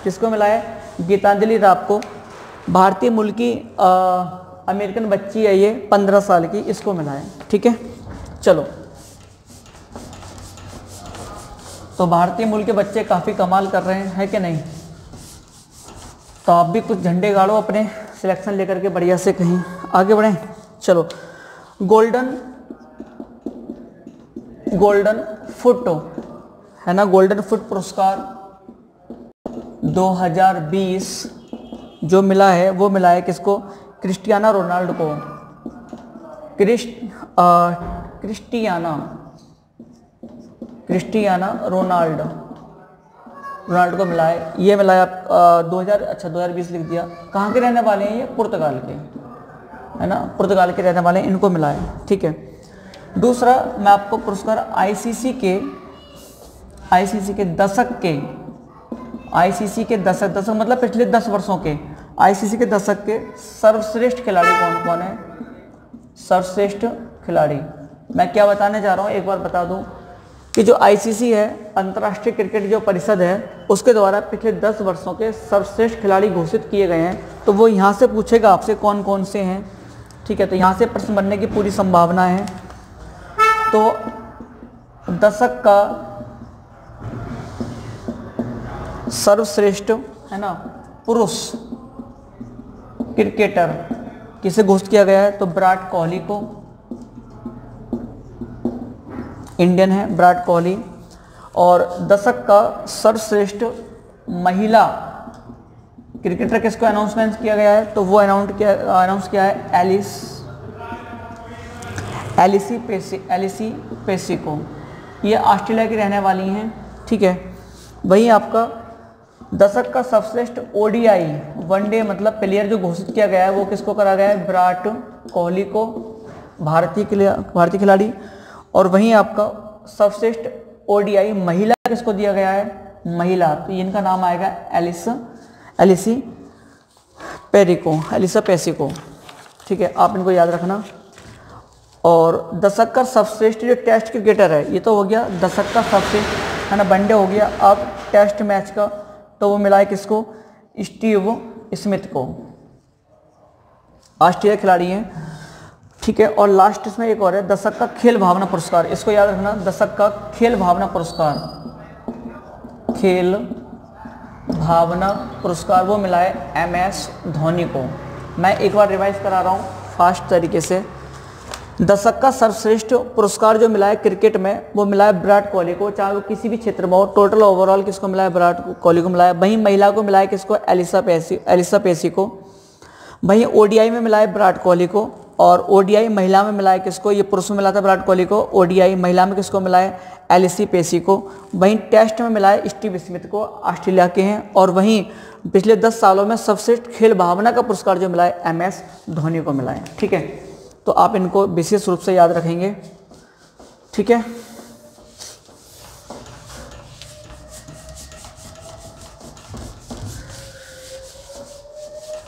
किसको मिला है? गीतांजलि राव को। भारतीय मूल की अमेरिकन बच्ची है ये, 15 साल की, इसको मिला है। ठीक है, चलो, तो भारतीय मूल के बच्चे काफ़ी कमाल कर रहे हैं, है कि नहीं? तो आप भी कुछ झंडे गाड़ो अपने, सिलेक्शन लेकर के बढ़िया से कहीं आगे बढ़ें। चलो, गोल्डन फुट है ना, गोल्डन फुट पुरस्कार 2020 जो मिला है, वो मिला है किसको? क्रिस्टियाना रोनाल्डो को। क्रिस्टियाना रोनाल्डो को मिला है। ये मिला है 2020 लिख दिया। कहाँ के रहने वाले हैं ये? पुर्तगाल के, है ना, पुर्तगाल के रहने वाले हैं, इनको मिला है। ठीक है, दूसरा मैं आपको पुरस्कार आईसीसी के दशक मतलब पिछले 10 वर्षों के आईसीसी के दशक के सर्वश्रेष्ठ खिलाड़ी कौन कौन है? सर्वश्रेष्ठ खिलाड़ी मैं क्या बताने जा रहा हूँ, एक बार बता दूँ कि जो आईसीसी है, अंतर्राष्ट्रीय क्रिकेट जो परिषद है, उसके द्वारा पिछले 10 वर्षों के सर्वश्रेष्ठ खिलाड़ी घोषित किए गए हैं। तो वो यहाँ से पूछेगा आपसे कौन कौन से हैं। ठीक है, तो यहाँ से प्रश्न बनने की पूरी संभावना है। तो दशक का सर्वश्रेष्ठ, है ना, पुरुष क्रिकेटर किसे घोषित किया गया है? तो विराट कोहली को, इंडियन है विराट कोहली। और दशक का सर्वश्रेष्ठ महिला क्रिकेटर किसको अनाउंसमेंट किया गया है? तो वो अनाउंस किया है एलिसी पेसी को। ये ऑस्ट्रेलिया की रहने वाली हैं। ठीक है, वहीं आपका दशक का सर्वश्रेष्ठ ओडीआई वनडे मतलब प्लेयर जो घोषित किया गया है, वो किसको करा गया है? विराट कोहली को, भारतीय खिलाड़ी। और वहीं आपका सर्वश्रेष्ठ ओडीआई महिला किसको दिया गया है, महिला, तो इनका नाम आएगा एलिसा पेसिको। ठीक है, आप इनको याद रखना। और दशक का सर्वश्रेष्ठ जो टेस्ट क्रिकेटर है, ये तो हो गया दशक का सर्वश्रेष्ठ, है ना, वनडे हो गया। अब टेस्ट मैच का तो वो मिला है किसको, स्टीव स्मिथ को, ऑस्ट्रेलिया खिलाड़ी हैं। ठीक है, और लास्ट इसमें एक और है, दशक का खेल भावना पुरस्कार, इसको याद रखना, दशक का खेल भावना पुरस्कार, खेल भावना पुरस्कार वो मिला है MS धोनी को। मैं एक बार रिवाइज करा रहा हूँ फास्ट तरीके से। दशक का सर्वश्रेष्ठ पुरस्कार जो मिला है क्रिकेट में, वो मिला है विराट कोहली को, चाहे वो किसी भी क्षेत्र में हो। टोटल ओवरऑल किसको मिला है, विराट कोहली को मिला है। वहीं महिला को मिला है किसको, एलिसा पेसी को। वहीं ODI में मिला है विराट कोहली को, और ODI महिला में मिला है किसको, ये पुरुष में मिला था विराट कोहली को, ODI महिला में किसको मिला है, एलिसा पेसी को। वहीं टेस्ट में मिला है स्टीव स्मिथ को, ऑस्ट्रेलिया के हैं। और वहीं पिछले 10 सालों में सबसे खेल भावना का पुरस्कार जो मिला है MS धोनी को मिला है। ठीक है, तो आप इनको विशेष रूप से याद रखेंगे। ठीक है,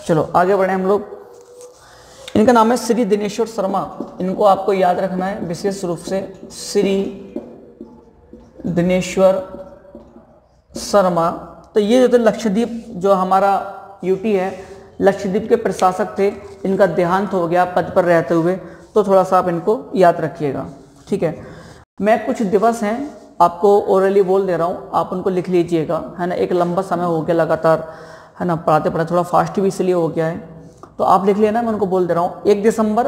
चलो आगे बढ़े हम लोग। इनका नाम है श्री दिनेश्वर शर्मा, इनको आपको याद रखना है विशेष रूप से, श्री दिनेश्वर शर्मा। तो ये जो थे लक्षद्वीप, जो हमारा UT है, लक्षद्वीप के प्रशासक थे, इनका देहांत हो गया पद पर रहते हुए, तो थोड़ा सा आप इनको याद रखिएगा। ठीक है, मैं कुछ दिवस हैं आपको ओरली बोल दे रहा हूँ, आप उनको लिख लीजिएगा, है ना। एक लंबा समय हो गया लगातार, है ना, पढ़ाते पढ़ाते थोड़ा फास्ट भी इसलिए हो गया है, तो आप लिख लेना, मैं उनको बोल दे रहा हूँ। 1 दिसंबर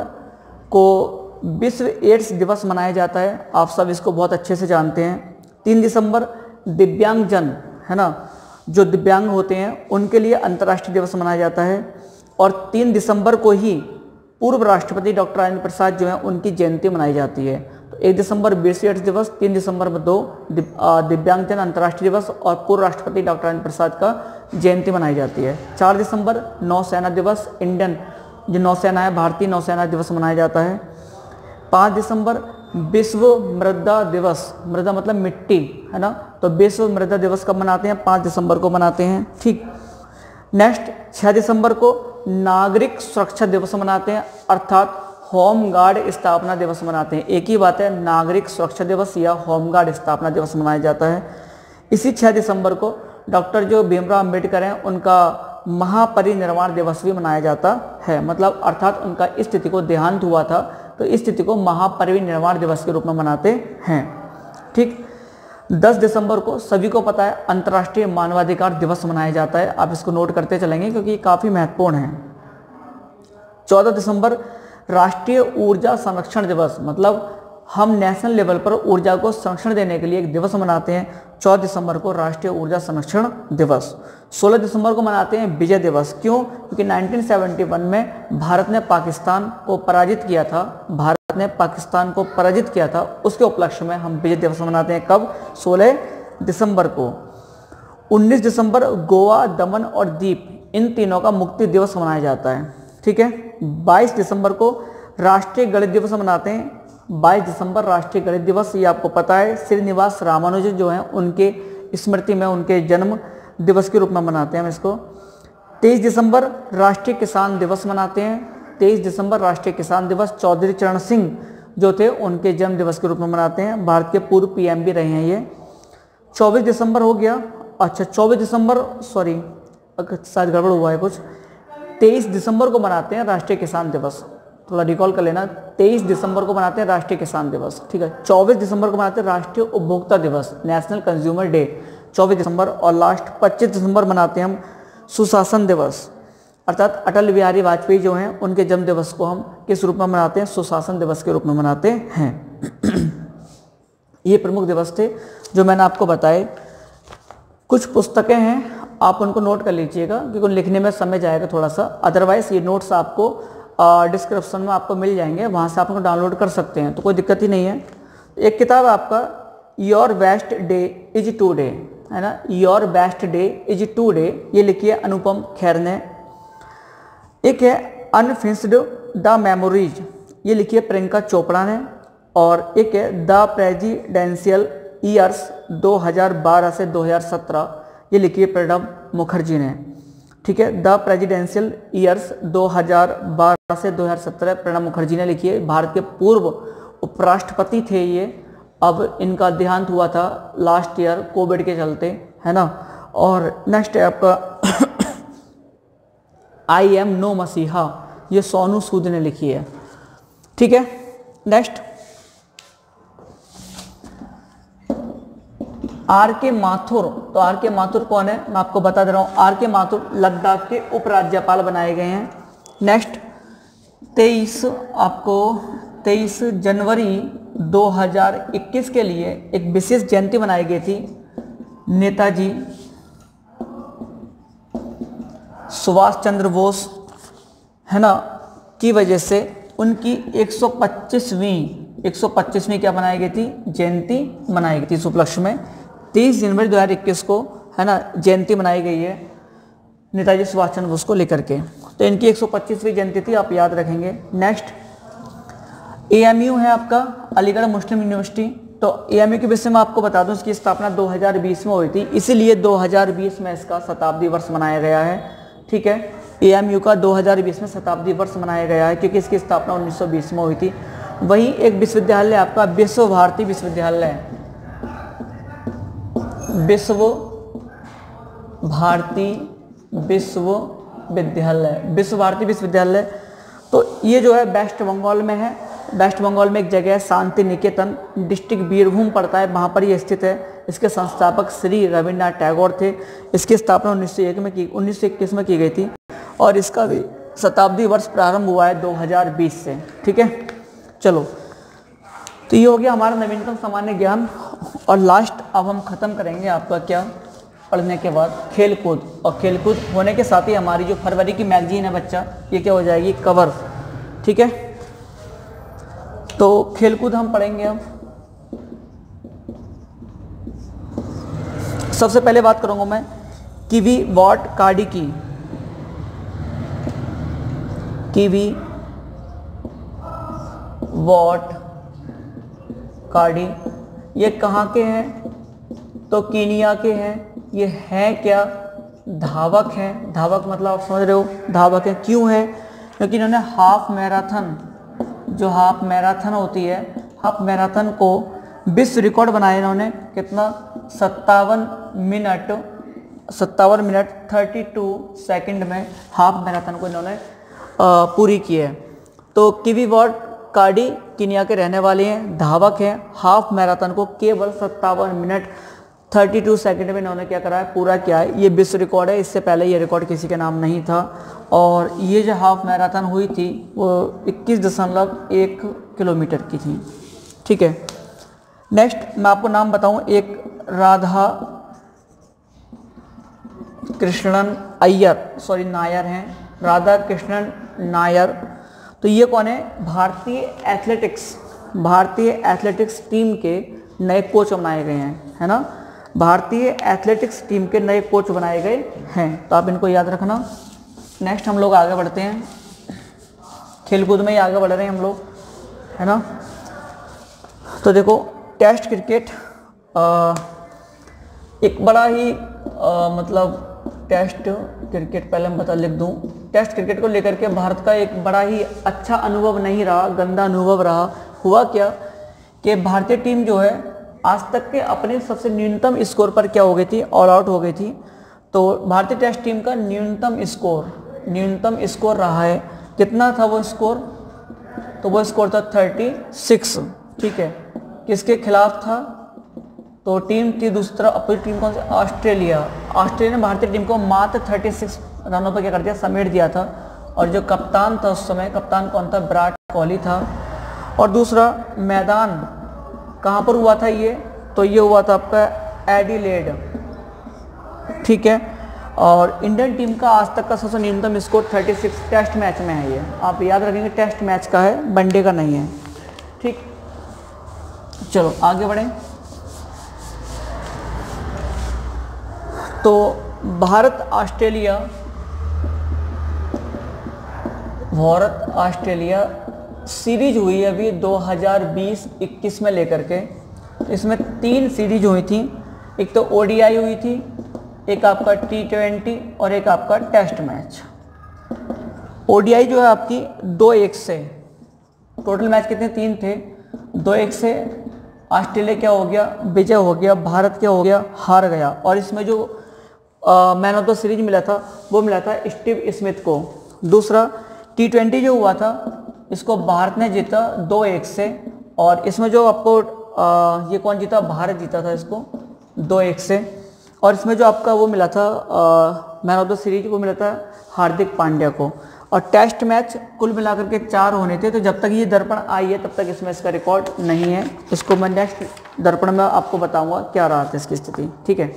को विश्व एड्स दिवस मनाया जाता है, आप सब इसको बहुत अच्छे से जानते हैं। 3 दिसंबर दिव्यांगजन, है ना, जो दिव्यांग होते हैं उनके लिए अंतर्राष्ट्रीय दिवस मनाया जाता है। और 3 दिसंबर को ही पूर्व राष्ट्रपति डॉक्टर राजेंद्र प्रसाद जो हैं उनकी जयंती मनाई जाती है। तो 1 दिसंबर विश्व एड्स दिवस, 3 दिसंबर में 2 दिव्यांगजन अंतर्राष्ट्रीय दिवस और पूर्व राष्ट्रपति डॉक्टर राजेंद्र प्रसाद का जयंती मनाई जाती है। 4 दिसंबर नौसेना दिवस, इंडियन जो नौसेना है, भारतीय नौसेना दिवस मनाया जाता है। 5 दिसंबर विश्व मृदा दिवस, मृदा मतलब मिट्टी, है ना, तो विश्व मृदा दिवस कब मनाते हैं, 5 दिसंबर को मनाते हैं। ठीक, नेक्स्ट 6 दिसंबर को नागरिक सुरक्षा दिवस मनाते हैं, अर्थात होम गार्ड स्थापना दिवस मनाते हैं। एक ही बात है, नागरिक सुरक्षा दिवस या होम गार्ड स्थापना दिवस मनाया जाता है। इसी 6 दिसंबर को डॉक्टर जो भीमराव अम्बेडकर हैं उनका महापरिनिर्वाण दिवस भी मनाया जाता है, मतलब अर्थात उनका इस तिथि को देहांत हुआ था, तो इस तिथि को महापरिनिर्वाण दिवस के रूप में मनाते हैं। ठीक, 10 दिसंबर को सभी को पता है अंतर्राष्ट्रीय मानवाधिकार दिवस मनाया जाता है, आप इसको नोट करते चलेंगे क्योंकि ये काफ़ी महत्वपूर्ण है। 14 दिसंबर राष्ट्रीय ऊर्जा संरक्षण दिवस, मतलब हम नेशनल लेवल पर ऊर्जा को संरक्षण देने के लिए एक दिवस मनाते हैं। 14 दिसंबर को राष्ट्रीय ऊर्जा संरक्षण दिवस। 16 दिसंबर को मनाते हैं विजय दिवस, क्यों, क्योंकि 1971 में भारत ने पाकिस्तान को पराजित किया था, उसके उपलक्ष्य में हम विजय दिवस मनाते हैं। कब, 16 दिसंबर को। 19 दिसंबर गोवा, दमन और दीप, इन तीनों का मुक्ति दिवस मनाया जाता है। ठीक है, 22 दिसंबर को राष्ट्रीय गणित दिवस मनाते हैं। 22 दिसंबर राष्ट्रीय गणित दिवस, ये आपको पता है श्रीनिवास रामानुजन जो हैं उनके स्मृति में, उनके जन्म दिवस के रूप में मनाते हैं हम इसको। 23 दिसंबर राष्ट्रीय किसान दिवस मनाते हैं। 23 दिसंबर राष्ट्रीय किसान दिवस चौधरी चरण सिंह जो थे उनके जन्म दिवस के रूप में मनाते हैं, भारत के पूर्व PM भी रहे हैं ये। 24 दिसंबर हो गया, अच्छा 24 दिसंबर, सॉरी शायद गड़बड़ हुआ है कुछ, 23 दिसंबर को मनाते हैं राष्ट्रीय किसान दिवस, थोड़ा रिकॉल कर लेना। 23 दिसंबर को मनाते हैं राष्ट्रीय किसान दिवस। ठीक है, 24 दिसंबर को मनाते हैं राष्ट्रीय उपभोक्ता दिवस, नेशनल कंज्यूमर डे, 24 दिसंबर। और लास्ट 25 दिसंबर मनाते हैं हम सुशासन दिवस, अर्थात अटल बिहारी वाजपेयी जो हैं उनके जन्म दिवस को हम किस रूप में मनाते हैं, सुशासन दिवस के रूप में मनाते हैं। ये प्रमुख दिवस थे जो मैंने आपको बताए। कुछ पुस्तकें हैं, आप उनको नोट कर लीजिएगा क्योंकि लिखने में समय जाएगा थोड़ा सा, अदरवाइज ये नोट्स आपको डिस्क्रिप्शन में आपको मिल जाएंगे, वहाँ से आप उनको डाउनलोड कर सकते हैं, तो कोई दिक्कत ही नहीं है। एक किताब आपका your best day is today, है ना, your best day is today, ये लिखी है अनुपम खेर ने। एक है अनफिनिश्ड द मेमोरीज ये लिखी है प्रियंका चोपड़ा ने, और एक है द प्रेजिडेंशियल ईयर्स 2012 से 2017 ये लिखी है प्रणब मुखर्जी ने। ठीक है, द प्रेजिडेंशियल ईयर्स 2012 से 2017 प्रणब मुखर्जी ने लिखी है। भारत के पूर्व उपराष्ट्रपति थे ये, अब इनका देहांत हुआ था लास्ट ईयर कोविड के चलते, है ना। और नेक्स्ट है आपका आई एम नो मसीहा, ये सोनू सूद ने लिखी है। ठीक है, नेक्स्ट आर के माथुर। तो आर के माथुर कौन है, मैं आपको बता दे रहा हूँ। आर के माथुर लद्दाख के उपराज्यपाल बनाए गए हैं। नेक्स्ट 23 जनवरी 2021 के लिए एक विशेष जयंती बनाई गई थी नेताजी सुभाष चंद्र बोस, है ना, की वजह से उनकी 125वीं क्या बनाई गई थी, जयंती मनाई गई थी। इस उपलक्ष्य में 23 जनवरी 2021 को, है ना, जयंती मनाई गई है नेताजी सुभाष चंद्र बोस को लेकर के। तो इनकी 125वीं जयंती थी, आप याद रखेंगे। नेक्स्ट एएमयू है आपका अलीगढ़ मुस्लिम यूनिवर्सिटी। तो एएमयू के विषय में आपको बता दूं, इसकी स्थापना 2020 में हुई थी, इसीलिए 2020 में इसका शताब्दी वर्ष मनाया गया है। ठीक है, एएमयू का 2020 में शताब्दी वर्ष मनाया गया है क्योंकि इसकी स्थापना 1920 में हुई थी। वहीं एक विश्वविद्यालय आपका विश्व भारती विश्वविद्यालय, विश्व भारती विश्वविद्यालय। तो ये जो है वेस्ट बंगाल में है। वेस्ट बंगाल में एक जगह है शांति निकेतन, डिस्ट्रिक्ट बीरभूम पड़ता है, वहाँ पर ये स्थित है। इसके संस्थापक श्री रविन्द्रनाथ टैगोर थे। इसकी स्थापना 1921 में की गई थी और इसका भी शताब्दी वर्ष प्रारंभ हुआ है 2020 से। ठीक है, चलो, तो ये हो गया हमारा नवीनतम सामान्य ज्ञान। और लास्ट अब हम खत्म करेंगे आपका क्या पढ़ने के बाद खेलकूद, और खेलकूद होने के साथ ही हमारी जो फरवरी की मैगजीन है बच्चा, ये क्या हो जाएगी, कवर। ठीक है, तो खेलकूद हम पढ़ेंगे। अब सबसे पहले बात करूंगा मैं किवी वॉट कार्डी की। किवी वॉट कार्डी ये कहाँ के हैं, तो कीनिया के हैं। ये हैं क्या, धावक हैं। धावक मतलब आप समझ रहे हो, धावक हैं। क्यों है, क्योंकि इन्होंने हाफ मैराथन, जो हाफ मैराथन होती है, हाफ मैराथन को विश्व रिकॉर्ड बनाया इन्होंने। कितना, 57 मिनट 32 सेकंड में हाफ मैराथन को इन्होंने पूरी की है। तो किवी वॉट कार्डी कीनिया के रहने वाले हैं, धावक हैं। हाफ मैराथन को केवल 57 मिनट 32 सेकंड में इन्होंने क्या करा है, पूरा किया है। ये विश्व रिकॉर्ड है, इससे पहले ये रिकॉर्ड किसी के नाम नहीं था। और ये जो हाफ मैराथन हुई थी वो 21.1 किलोमीटर की थी। ठीक है, नेक्स्ट मैं आपको नाम बताऊं, एक राधा कृष्णन नायर हैं, राधा कृष्णन नायर। तो ये कौन है, भारतीय एथलेटिक्स टीम के नए कोच बनाए गए हैं, है ना। भारतीय एथलेटिक्स टीम के नए कोच बनाए गए हैं, तो आप इनको याद रखना। नेक्स्ट हम लोग आगे बढ़ते हैं, खेलकूद में ही आगे बढ़ रहे हैं हम लोग, है ना। तो देखो टेस्ट क्रिकेट एक बड़ा ही मतलब टेस्ट क्रिकेट पहले मैं लिख दूं, टेस्ट क्रिकेट को लेकर के भारत का एक बड़ा ही अच्छा अनुभव नहीं रहा, गंदा अनुभव रहा। हुआ क्या कि भारतीय टीम जो है आज तक के अपने सबसे न्यूनतम स्कोर पर क्या हो गई थी, ऑल आउट हो गई थी। तो भारतीय टेस्ट टीम का न्यूनतम स्कोर रहा है, कितना था वो स्कोर, तो वो स्कोर था 36। ठीक है, किसके खिलाफ था, तो टीम थी दूसरा अपोजिट टीम कौन सी, ऑस्ट्रेलिया ने भारतीय टीम को मात्र 36 रनों पर क्या कर दिया, समेट दिया था। और जो कप्तान था उस समय, कप्तान कौन था, विराट कोहली था। और दूसरा मैदान कहाँ पर हुआ था ये, तो ये हुआ था आपका एडिलेड। ठीक है, और इंडियन टीम का आज तक का सबसे न्यूनतम स्कोर 36 टेस्ट मैच में है। ये आप याद रखेंगे, टेस्ट मैच का है, वनडे का नहीं है। ठीक, चलो आगे बढ़ें। तो भारत भारत ऑस्ट्रेलिया सीरीज हुई है अभी 2020-21 में लेकर के। इसमें 3 सीरीज हुई थी, एक तो ओडीआई हुई थी, एक आपका T20 और एक आपका टेस्ट मैच। ओडीआई जो है आपकी 2-1 से, टोटल मैच कितने 3 थे, 2-1 से ऑस्ट्रेलिया क्या हो गया, विजय हो गया, भारत क्या हो गया, हार गया। और इसमें जो मैन ऑफ द सीरीज मिला था वो मिला था स्टीव स्मिथ को। दूसरा T20 जो हुआ था इसको भारत ने जीता 2-1 से, और इसमें जो आपको ये कौन जीता, भारत जीता था इसको 2-1 से। और इसमें जो आपका वो मिला था मैन ऑफ द सीरीज वो मिला था हार्दिक पांड्या को। और टेस्ट मैच कुल मिलाकर के 4 होने थे, तो जब तक ये दर्पण आई है तब तक इसमें इसका रिकॉर्ड नहीं है। इसको मैं नेक्स्ट दर्पण में आपको बताऊंगा क्या रहा था इसकी स्थिति। ठीक है,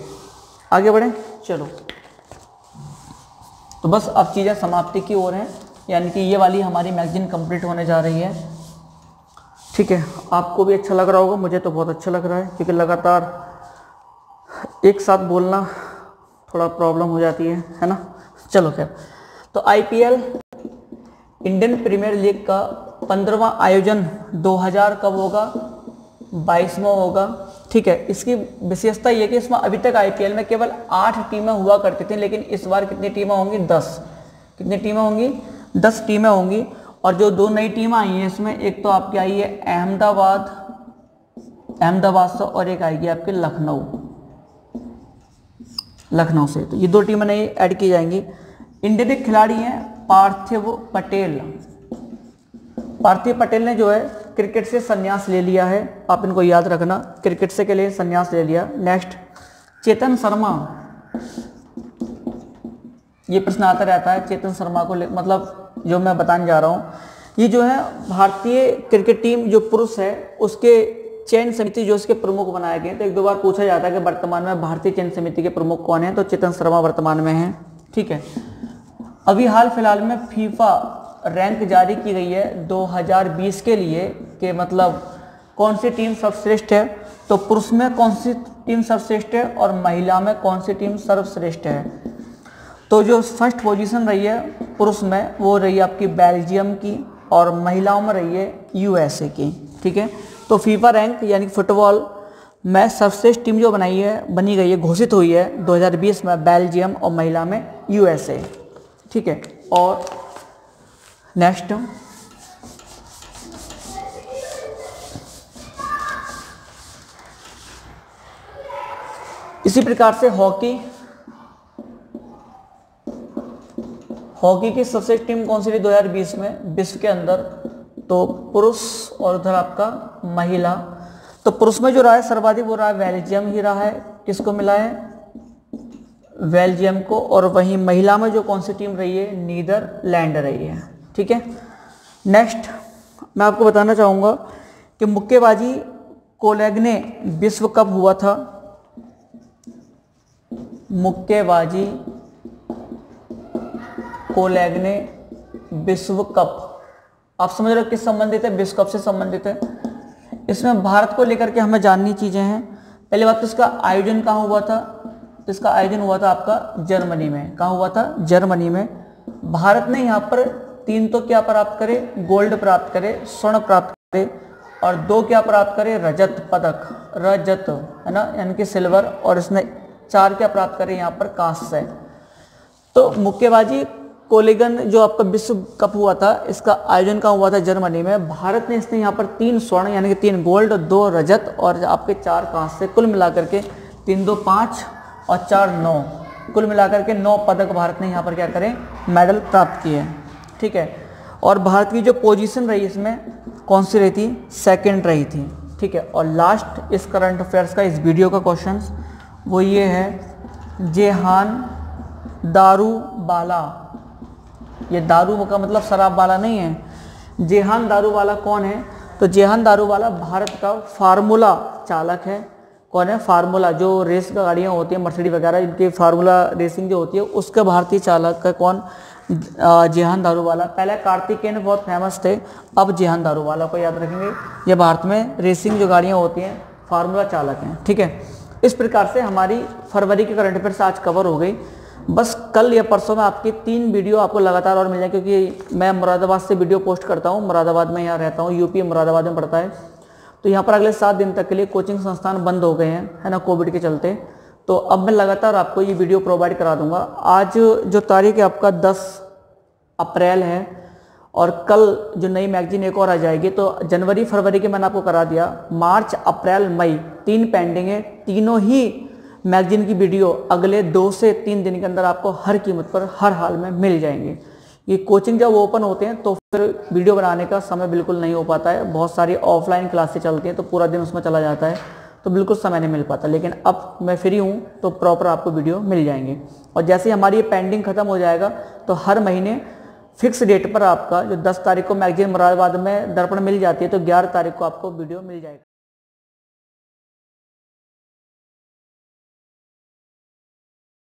आगे बढ़ें, चलो। तो बस अब चीज़ें समाप्ति की ओर हैं, यानी कि ये वाली हमारी मैगजीन कंप्लीट होने जा रही है। ठीक है, आपको भी अच्छा लग रहा होगा, मुझे तो बहुत अच्छा लग रहा है, क्योंकि लगातार एक साथ बोलना थोड़ा प्रॉब्लम हो जाती है ना। चलो खैर, तो आईपीएल इंडियन प्रीमियर लीग का 15वां आयोजन 2000 कब होगा, 22वां होगा। ठीक है, इसकी विशेषता ये कि इसमें अभी तक आईपीएल में केवल 8 टीमें हुआ करती थी, लेकिन इस बार कितनी टीमें होंगी, 10। कितनी टीमें होंगी, 10 टीमें होंगी। और जो 2 नई टीमें आई हैं इसमें, एक तो आपकी आई है अहमदाबाद से, और एक आएगी आपके लखनऊ से। तो ये 2 टीमें नई ऐड की जाएंगी। इंडिया के खिलाड़ी हैं पार्थिव पटेल ने जो है क्रिकेट से संन्यास ले लिया है, आप इनको याद रखना, क्रिकेट से के लिए संन्यास ले लिया। नेक्स्ट, चेतन शर्मा, ये प्रश्न आता रहता है चेतन शर्मा को, मतलब जो मैं बताने जा रहा हूँ, ये जो है भारतीय क्रिकेट टीम जो पुरुष है उसके चयन समिति जो उसके प्रमुख बनाए गए। तो 1-2 बार पूछा जाता है कि वर्तमान में भारतीय चयन समिति के प्रमुख कौन है, तो चेतन शर्मा वर्तमान में है। ठीक है, अभी हाल फिलहाल में फीफा रैंक जारी की गई है 2020 के लिए, कि मतलब कौन सी टीम सर्वश्रेष्ठ है। तो पुरुष में कौन सी टीम सर्वश्रेष्ठ है और महिला में कौन सी टीम सर्वश्रेष्ठ है। तो जो फर्स्ट पोजीशन रही है पुरुष में वो रही है आपकी बेल्जियम की, और महिलाओं में रही है यूएसए की। ठीक है, तो फीफा रैंक यानी फुटबॉल में सर्वश्रेष्ठ टीम जो बनी गई है, घोषित हुई है 2020 में बेल्जियम, और महिला में यूएसए। ठीक है, और नेक्स्ट, इसी प्रकार से हॉकी की सबसे टीम कौन सी थी 2020 में विश्व के अंदर, तो पुरुष, और उधर आपका महिला। तो पुरुष में जो रहा है सर्वाधिक वो रहा है बेल्जियम ही रहा है, किसको मिला है, बेल्जियम को। और वहीं महिला में जो कौन सी टीम रही है, नीदरलैंड रही है। ठीक है, नेक्स्ट मैं आपको बताना चाहूँगा कि मुक्केबाजी कोलेग्ने विश्व कप हुआ था, मुक्केबाजी कोलेग्ने विश्व कप, आप समझ रहे हो किस संबंधित है, विश्व कप से संबंधित है। इसमें भारत को लेकर के हमें जाननी चीज़ें हैं। पहली बात तो इसका आयोजन कहाँ हुआ था, तो इसका आयोजन हुआ था आपका जर्मनी में। कहाँ हुआ था, जर्मनी में। भारत ने यहाँ पर 3 तो क्या प्राप्त करे, गोल्ड प्राप्त करे, स्वर्ण प्राप्त करे, और 2 क्या प्राप्त करे, रजत पदक, रजत है ना, यानी कि सिल्वर। और इसने 4 क्या प्राप्त करे यहाँ पर, कांस्य। तो मुक्केबाजी कोलेगन जो आपका विश्व कप हुआ था, इसका आयोजन कहाँ हुआ था, जर्मनी में। भारत ने इसने यहाँ पर 3 स्वर्ण यानी कि 3 गोल्ड, 2 रजत और आपके 4 कांस्य, कुल मिलाकर के 3 2 5 और 4 9, कुल मिलाकर के 9 पदक भारत ने यहाँ पर क्या करें, मेडल प्राप्त किए। ठीक है, और भारत की जो पोजीशन रही इसमें कौन सी रही थी, सेकंड रही थी। ठीक है, और लास्ट इस करंट अफेयर्स का, इस वीडियो का क्वेश्चन वो ये है, जेहान दारूवाला, ये दारू का मतलब शराब वाला नहीं है, जेहान दारूवाला कौन है, तो जेहान दारूवाला भारत का फार्मूला चालक है। कौन है, फार्मूला, जो रेस का गाड़ियाँ होती हैं मर्सिडीज वगैरह, इनकी फार्मूला रेसिंग जो होती है उसका भारतीय चालक है कौन, जेहान दारूवाला। पहले कार्तिकेयन बहुत फेमस थे, अब जेहान दारूवाला को याद रखेंगे। ये भारत में रेसिंग जो गाड़ियाँ होती हैं फार्मूला चालक हैं। ठीक है, इस प्रकार से हमारी फरवरी की करंट अफेयर्स आज कवर हो गई। बस कल या परसों में आपकी 3 वीडियो आपको लगातार और मिल जाए, क्योंकि मैं मुरादाबाद से वीडियो पोस्ट करता हूँ। मुरादाबाद में यहाँ रहता हूँ, यूपी मुरादाबाद में पड़ता है। तो यहाँ पर अगले 7 दिन तक के लिए कोचिंग संस्थान बंद हो गए हैं, है ना, कोविड के चलते। तो अब मैं लगातार आपको ये वीडियो प्रोवाइड करा दूंगा। आज जो तारीख है आपका 10 अप्रैल है, और कल जो नई मैगजीन एक और आ जाएगी। तो जनवरी फरवरी के मैंने आपको करा दिया, मार्च अप्रैल मई 3 पेंडिंग है। तीनों ही मैगजीन की वीडियो अगले 2 से 3 दिन के अंदर आपको हर कीमत पर हर हाल में मिल जाएंगी। ये कोचिंग जब ओपन होते हैं तो फिर वीडियो बनाने का समय बिल्कुल नहीं हो पाता है। बहुत सारी ऑफलाइन क्लासेस चलती हैं तो पूरा दिन उसमें चला जाता है, तो बिल्कुल समय नहीं मिल पाता। लेकिन अब मैं फ्री हूँ तो प्रॉपर आपको वीडियो मिल जाएंगे। और जैसे ही हमारी ये पेंडिंग खत्म हो जाएगा तो हर महीने फिक्स डेट पर आपका जो 10 तारीख को मैगजीन मुरादाबाद में दर्पण मिल जाती है, तो 11 तारीख को आपको वीडियो मिल जाएगा।